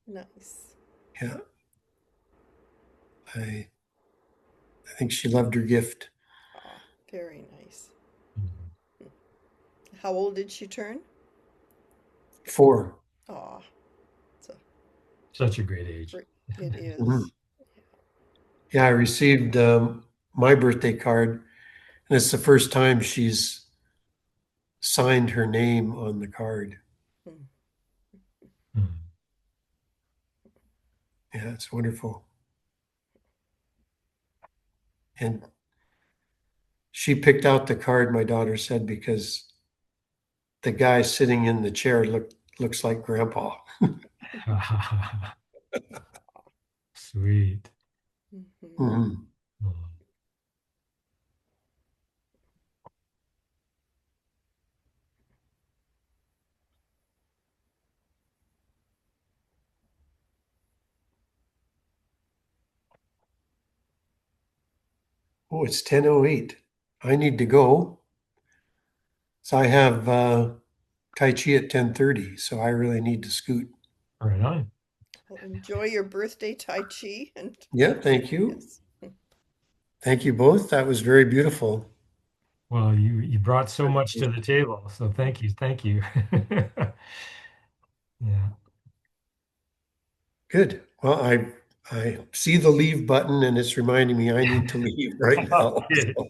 Nice. yeah, I I think she loved her gift. Ah, very nice. How old did she turn? 4. Ah, so Such a great age. it Mhm. is. Yeah, I received my birthday card, and it's the first time she's signed her name on the card. Mm. Mm. Yeah, it's wonderful. And she picked out the card, my daughter said, because the guy sitting in the chair looks like Grandpa. Sweet. Mhm. Mhm. Mm. Oh, it's 10:08. I need to go. So I have Tai Chi at 10:30, so I really need to scoot. Right on. Well, enjoy your birthday Tai Chi and Yeah, thank you. yes. Thank you both. That was very beautiful. Well, you brought so much to the table, so thank you, thank you. Yeah. Good. Well, I see the leave button and it's reminding me I need to leave right now. Okay. So,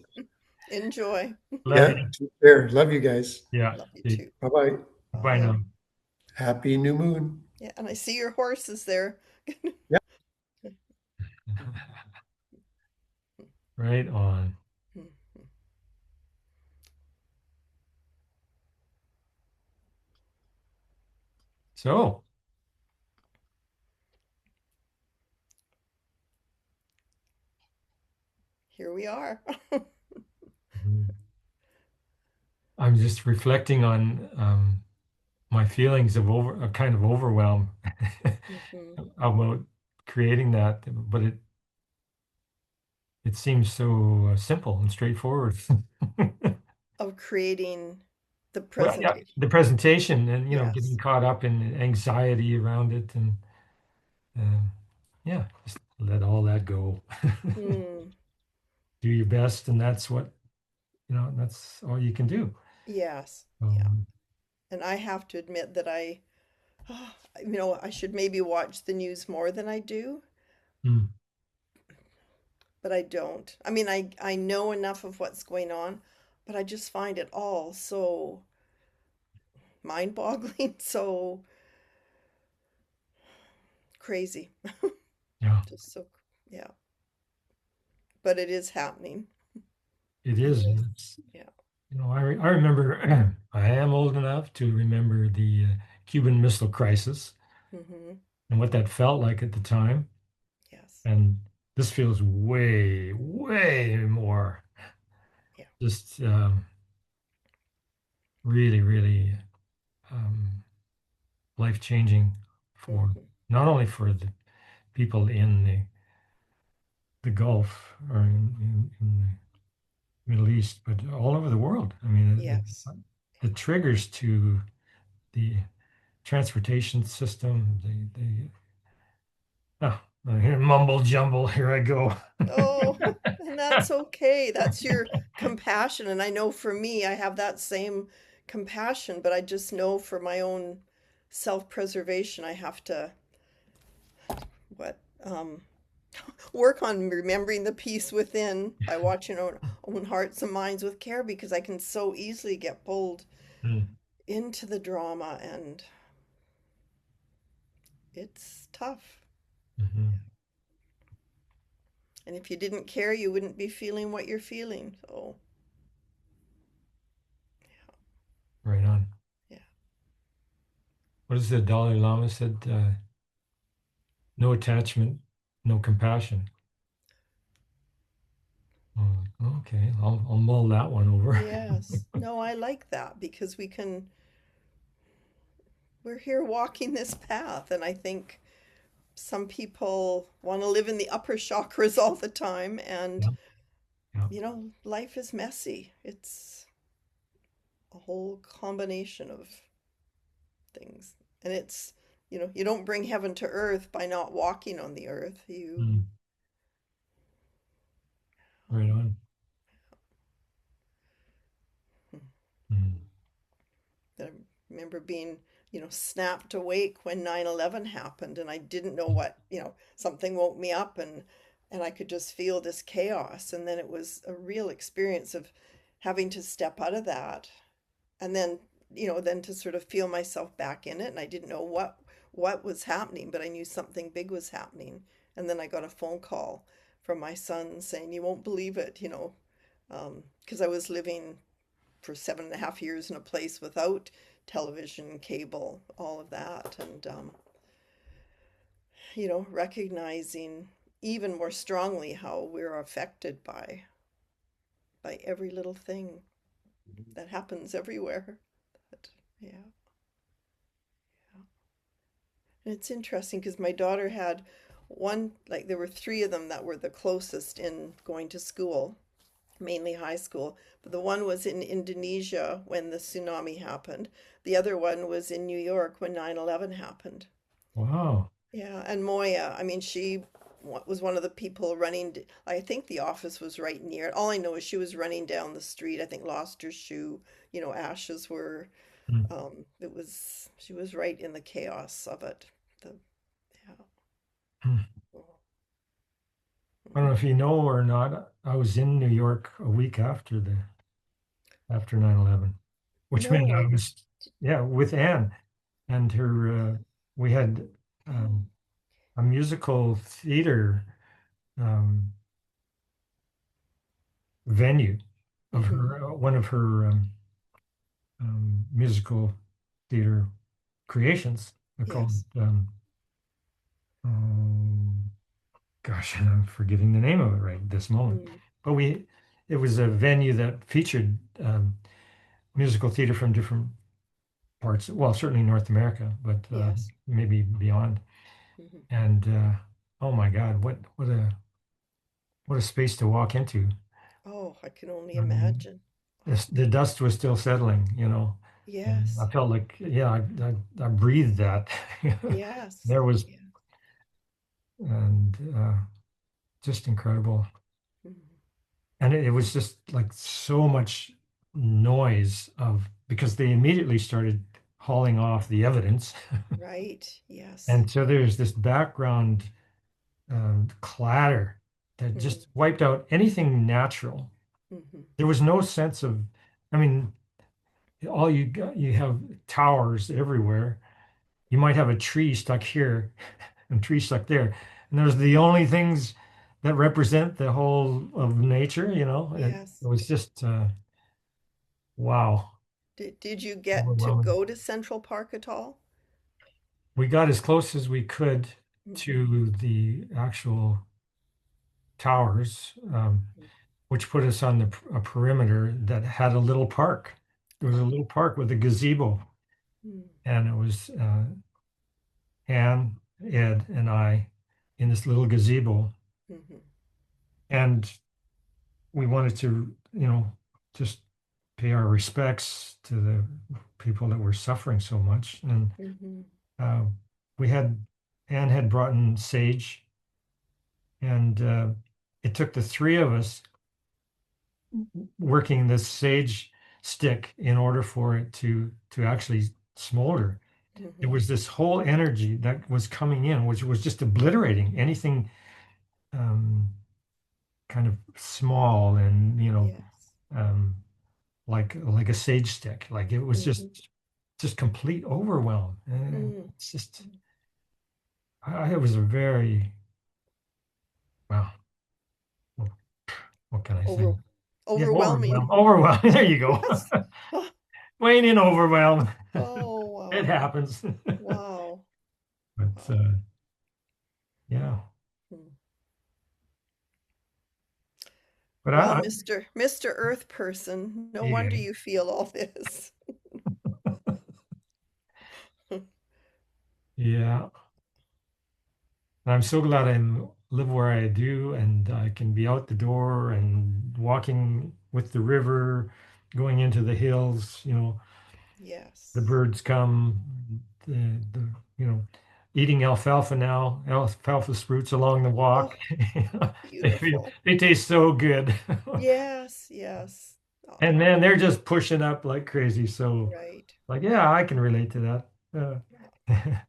Enjoy. Love yeah, you. take care. Love you guys. Yeah. Love you Okay. too. Bye-bye. Bye Bye. now. Happy new moon. Yeah, and I see your horses there. Yeah. Right on. So, Here we are. mhm, I'm just reflecting on my feelings of a kind of overwhelm Mhm. about creating that, but it seems so simple and straightforward. Of creating the Well, yeah, presentation. the presentation and getting Yes. caught up in anxiety around it, and uh, yeah, just let all that go. Mm, Do your best, and that's all you can do. yes. Yeah. Um, And I have to admit that I should maybe watch the news more than I do, mm, but I don't. I mean, I know enough of what's going on, but I just find it all so mind-boggling, so crazy. yeah, Just so, yeah. But it is happening. it And is. there's, And it's, yeah. I remember. I am old enough to remember the Cuban Missile Crisis Hmm. and what that felt like at the time. Yes. And this feels way, way more Yeah. just really, really um, life changing for Hmm. not only for the people in the Gulf or in the Middle East, but all over the world. I mean, Yes. the triggers to the transportation system, I hear mumble jumble. Here I go. Oh, and that's okay. That's your compassion. And I know for me, I have that same compassion, but I just know for my own self-preservation, I have to what work on remembering the peace within by watching our own hearts and minds with care because I can so easily get pulled Mm, into the drama and it's tough. mhm. And if you didn't care, you wouldn't be feeling what you're feeling. So, Right on. yeah. What is the Dalai Lama said? No attachment, no compassion. Oh, okay, I'll mull that one over. Yes. No, I like that because we're here walking this path. And I think some people want to live in the upper chakras all the time. And, Yeah, yeah. life is messy. It's a whole combination of things. And it's, you don't bring heaven to earth by not walking on the earth. Mm. Right on. Mm. I remember being, snapped awake when 9/11 happened, and I didn't know what, something woke me up, and I could just feel this chaos. And then it was a real experience of having to step out of that, and then to sort of feel myself back in it. And I didn't know what was happening, but I knew something big was happening. And then I got a phone call from my son saying, "You won't believe it," because I was living for 7.5 years in a place without television, cable, all of that. And, recognizing even more strongly how we're affected by every little thing that happens everywhere. But, yeah. And it's interesting because my daughter had one, like there were three of them that were the closest in going to school, mainly high school. But the one was in Indonesia when the tsunami happened. The other one was in New York when 9/11 happened. Wow. Yeah, and Moya, I mean, she was one of the people running. I think the office was right near it. All I know is she was running down the street. I think lost her shoe. Ashes were. Mm. She was right in the chaos of it. The Yeah. Mm. I don't know if you know or not, I was in New York a week after 9/11, which meant No, I I. was, yeah, with Anne and her, we had Oh. um, a musical theater um, venue of Mm-hmm. her, one of her musical theater creations. They're called, Yes. um, gosh, I'm forgetting the name of it right this moment. Mm. But it was a venue that featured musical theater from different parts, well, certainly North America, but Yes. maybe beyond. Hmm. And oh my God, what a space to walk into. Oh, I can only I mean, imagine. the dust was still settling, and I Yes. felt like, yeah, I breathed that. Yes. There was, Yeah. and just incredible. Mhm. And it was just like so much noise because they immediately started hauling off the evidence. Right. Yes. And so there's this background clatter that Mm. just wiped out anything natural. Hmm. There was no sense of, I mean, all you have towers everywhere. You might have a tree stuck here and a tree stuck there. And those are the only things that represent the whole of nature, it Yes. was just, wow, Did you get to overwhelming. go to Central Park at all? We got as close as we could Hmm. to the actual towers, which put us on a perimeter that had a little park. There was a Oh. little park with a gazebo, Mm. and it was Anne, Ed, and I in this little gazebo. Hmm. And we wanted to, just pay our respects to the people that were suffering so much. And Hmm. uh, we had, Anne had brought in sage, and it took the three of us working this sage stick in order for it to actually smolder. There Hmm. was this whole energy that was coming in, which was just obliterating anything um, kind of small and Yes. um, like a sage stick. Like it was Hmm. just complete overwhelm. And Mm. it's just it was a very well. What can I say? Over Yeah, Overwhelming. overwhelm. Overwhelm. There you go. Yes. Oh, Wayne in overwhelm. oh, It wow. happens. Wow. But Wow. yeah. Hmm. But Well, I Mr. Earth person, no wonder yeah. you feel all this. Yeah. I'm so glad I live where I do, and I can be out the door and walking with the river, going into the hills, Yes. The birds come, the you know, eating alfalfa now, alfalfa sprouts along the Oh, walk. beautiful. They taste so good. Yes, yes. And Oh, man, they're just pushing up like crazy. So right. like, yeah, I can relate to that. Yeah.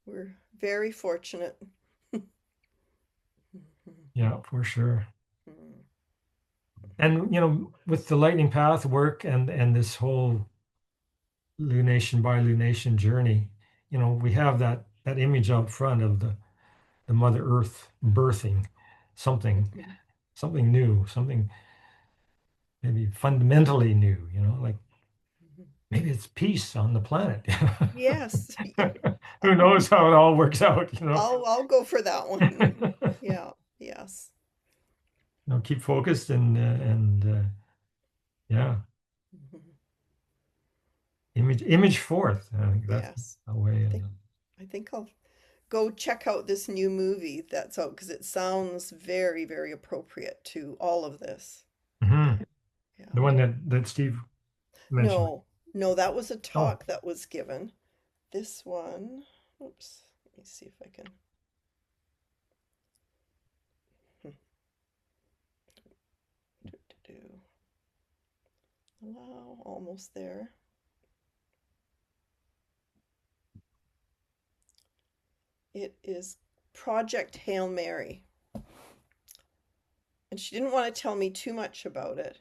We're very fortunate. Yeah, for sure. And with the lightning path work and this whole lunation by lunation journey, we have that image up front of the Mother Earth birthing something something new, something maybe fundamentally new, like maybe it's peace on the planet. Yes. Yeah. Who knows how it all works out. I'll go for that one. Yeah. Yes. Keep focused and yeah, image forth. I think that's Yes. a way. I think I think I'll go check out this new movie that's out because it sounds very, very appropriate to all of this. Mhm. Yeah. The one that Steve mentioned. No, no, that was a Oh, talk that was given. This one, oops, let me see if I can. Hmm, do. Allow, almost there. It is Project Hail Mary. And she didn't want to tell me too much about it.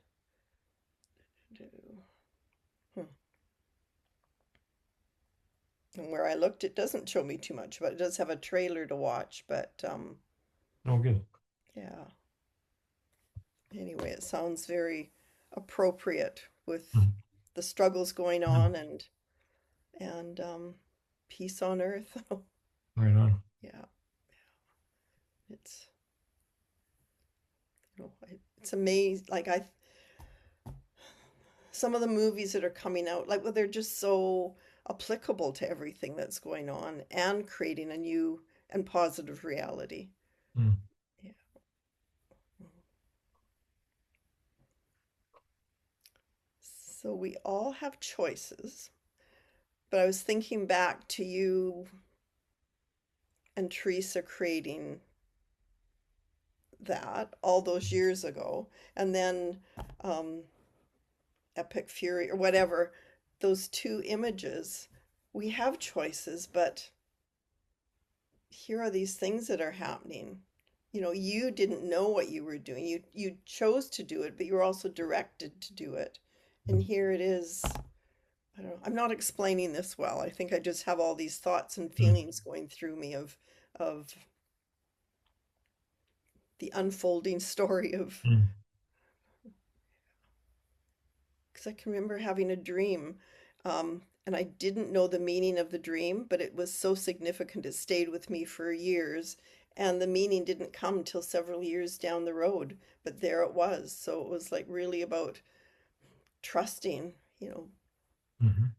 Hmm. And where I looked, it doesn't show me too much, but it does have a trailer to watch. But no good. yeah, anyway, it sounds very appropriate with Mhm. the struggles going Mhm. on and peace on earth. Right on. Yeah, it's it's amazing. Like some of the movies that are coming out, like well, they're just so applicable to everything that's going on and creating a new and positive reality. Mm. Yeah. So we all have choices, but I was thinking back to you and Teresa creating that all those years ago, and then um, Epic Fury or whatever, those two images. We have choices, but here are these things that are happening. You didn't know what you were doing. You chose to do it, but you were also directed to do it. And here it is. I don't know. I'm not explaining this well. I think I just have all these thoughts and Mm. feelings going through me of the unfolding story of Mm. because I can remember having a dream, and I didn't know the meaning of the dream, but it was so significant it stayed with me for years. And the meaning didn't come till several years down the road, but there it was. So it was like really about trusting, Mhm.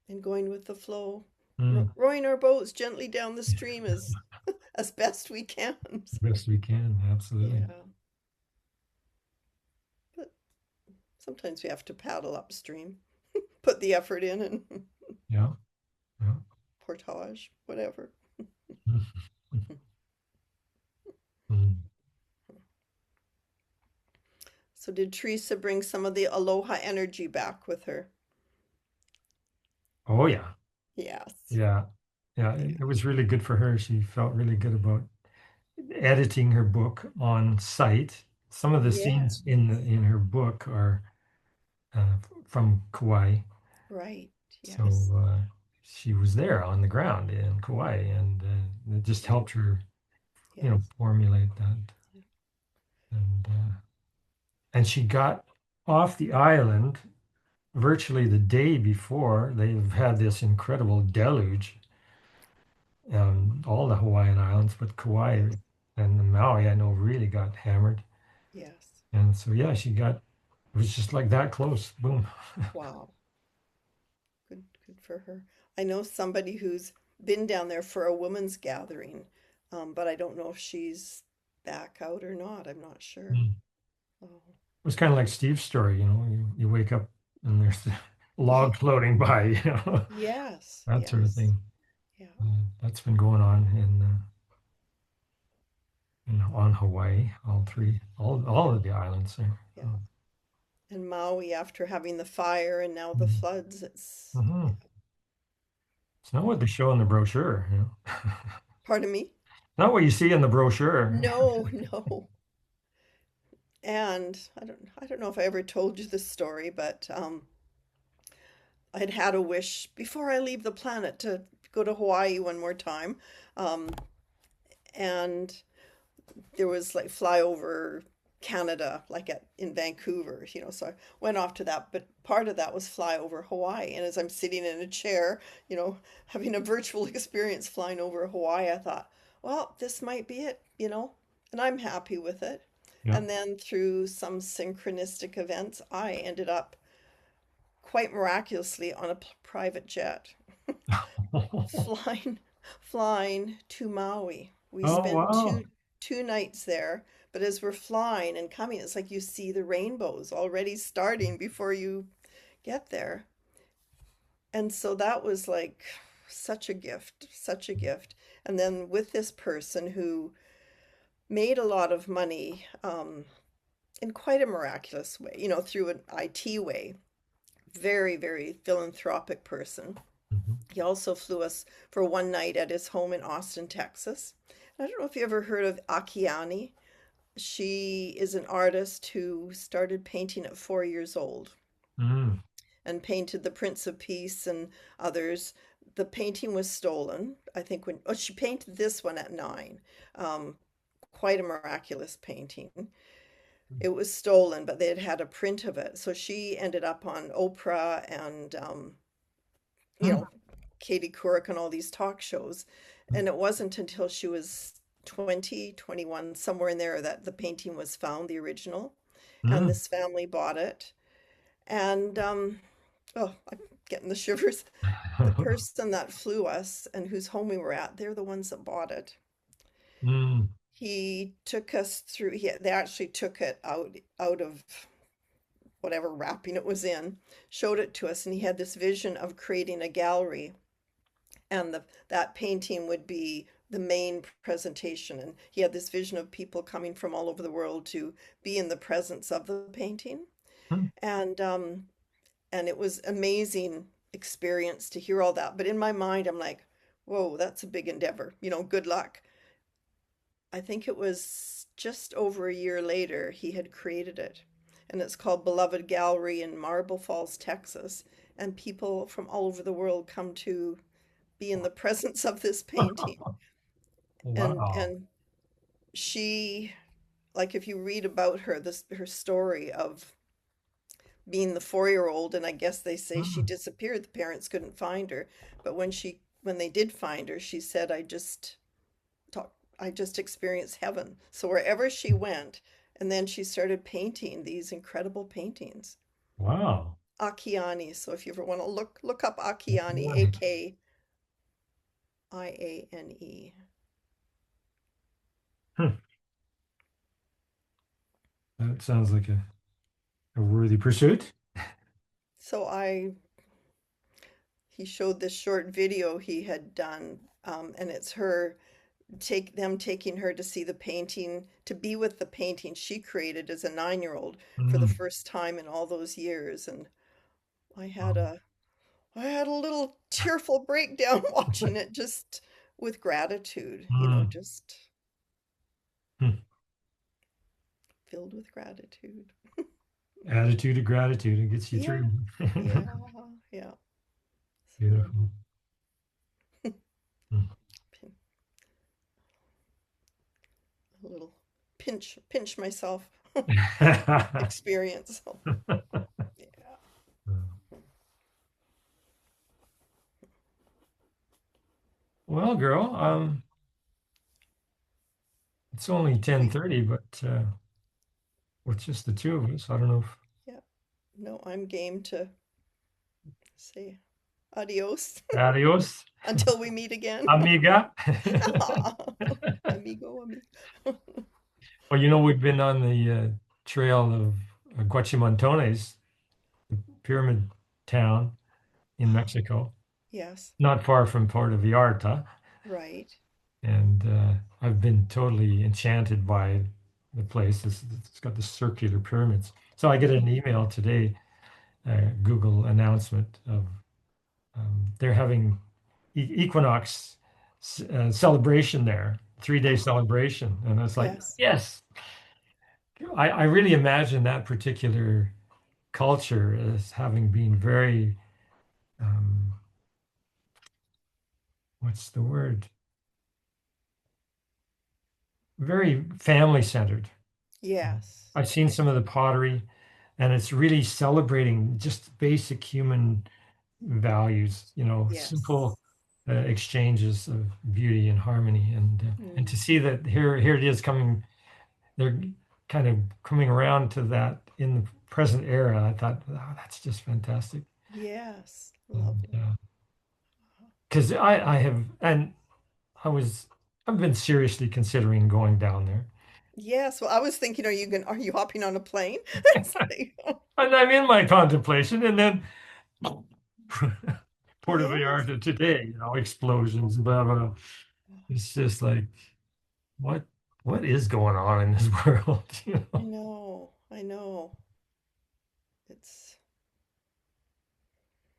and going with the flow, Mm. rowing our boats gently down the stream as best we can. Best we can, absolutely. Yeah, but sometimes we have to paddle upstream, put the effort in, and Yeah, yeah. portage, whatever. Mm. So did Teresa bring some of the aloha energy back with her? Oh yeah, Yes. yeah, yeah. Yeah. It was really good for her. She felt really good about editing her book on site. Some of the Yeah. scenes in her book are from Kauai. Right. So Yes. she was there on the ground in Kauai, and it just helped her, Yes. formulate that. And she got off the island virtually the day before. They've had this incredible deluge, all the Hawaiian islands, but Kauai Yes. and the Maui, I know, really got hammered. Yes. And so, yeah, it was just like that close. Boom. Wow. Good for her. I know somebody who's been down there for a women's gathering, but I don't know if she's back out or not. I'm not sure. Mm. Oh, It was kind of like Steve's story, you wake up and there's log floating by, you know, Yes, that sort of yes. thing. Yeah, That's been going on on Hawaii, all of the islands there. yeah. And Maui after having the fire and now the Mm. floods, it's Mhm. yeah. It's not what they show in the brochure, you know. Pardon me? Not what you see in the brochure. No, no. And I don't know if I ever told you this story, but I had had a wish before I leave the planet to go to Hawaii one more time. Um, and there was like flyover Canada, like at in Vancouver, you know. So I went off to that, but part of that was fly over Hawaii. And as I'm sitting in a chair, you know, having a virtual experience flying over Hawaii, I thought, well, this might be it, you know, and I'm happy with it. Yeah. And then through some synchronistic events, I ended up quite miraculously on a private jet flying flying to Maui. We Oh, spent wow. two nights there, but as we're flying and coming, it's like you see the rainbows already starting before you get there. And so that was like such a gift, such a gift. And then with this person who made a lot of money in quite a miraculous way, you know, through an IT way, very, very philanthropic person. Mhm. He also flew us for one night at his home in Austin, Texas. I don't know if you ever heard of Akiane. She is an artist who started painting at 4 years old Mm. and painted the Prince of Peace and others. The painting was stolen, I think, she painted this one at 9. Um, Quite a miraculous painting. It was stolen, but they had had a print of it. So she ended up on Oprah and you Mm. know, Katie Couric and all these talk shows. And it wasn't until she was 20, 21, somewhere in there, that the painting was found, the original. And Mm. this family bought it. And, oh, I'm getting the shivers. The person that flew us and whose home we were at, they're the ones that bought it. Mm. He took us through, they actually took it out of whatever wrapping it was in, showed it to us, and he had this vision of creating a gallery and that painting would be the main presentation, and he had this vision of people coming from all over the world to be in the presence of the painting. Mm. And um and it was amazing experience to hear all that, but in my mind I'm like, whoa, that's a big endeavor, you know, good luck. I think it was just over a year later he had created it, and it's called Beloved Gallery in Marble Falls, Texas, and people from all over the world come to be in the presence of this painting. Wow. And she, like, if you read about her, this her story of being the 4 year old, and I guess they say she Mm. disappeared, the parents couldn't find her, but when they did find her, she said, talk I just experienced heaven. So wherever she went, and then she started painting these incredible paintings. Wow. Akiane. So if you ever want to look up Akiane, Funny. Akiane. Hmm. That sounds like a worthy pursuit. So I he showed this short video he had done, and it's her taking her to see the painting, to be with the painting she created as a 9 year old for the Mm. first time in all those years. And I had Um, a I had a little tearful breakdown watching it, just with gratitude, you know, mm. just Hmm. filled with gratitude. Attitude of gratitude. It gets you Yeah, through. yeah, yeah. So Beautiful. Mm. pin- a little pinch myself experience. So, yeah. Well, girl, it's only We 10:30, but with just the two of us, I don't know if Yeah. No, I'm game to say adios adios, until we meet again. amiga. Amigo, amigo. Well, we've been on the trail of Guachimontones, the pyramid town in Mexico, Yes. not far from Puerto Vallarta. Right. And I've been totally enchanted by the place. It's got the circular pyramids. So I get an email today, Google announcement of they're having equinox celebration there, 3 day celebration. And it's like, Yes. yes, I really imagine that particular culture as having been very, um, what's the word? Very family centered. Yes. I've seen some of the pottery, and it's really celebrating just basic human values, Yes. simple exchanges of beauty and harmony, and to Mm. see that here it is coming, they're kind of coming around to that in the present era. I thought, oh, that's just fantastic. Yes. And Lovely. because I have, and I was, I've been seriously considering going down there. Yes. Well, I was thinking, are you hopping on a plane? It's like, And I'm in my contemplation, and then Puerto yes. Vallarta today, explosions, blah blah blah. It's just like, what what is going on in this world? I know. I know. It's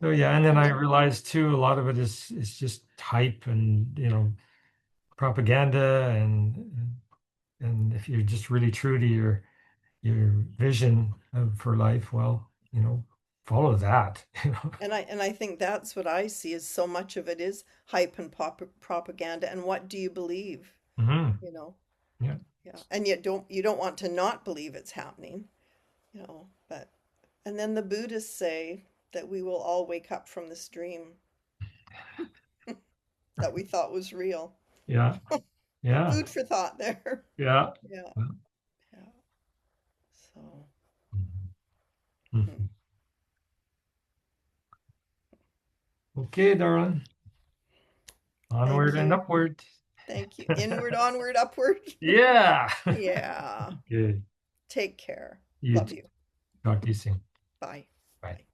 So yeah, and then and I then realized too, a lot of it is just hype and propaganda, and if you're just really true to your vision for life, well, follow that. and I think that's what I see is so much of it is hype and propaganda. And what do you believe? Hmm. You know. Yeah, Yeah. And yet you don't want to not believe it's happening. But and then the Buddhists say that we will all wake up from this dream that we thought was real. yeah, yeah, Food for thought there. yeah. Yeah. Yeah. So, hmm. Mhm. Okay, darling. Onward Thank and you. upward. Thank you. Inward, onward, upward. Yeah. Yeah. Good. Take care. You Love too. you. Talk to you soon. Bye. Bye. Bye.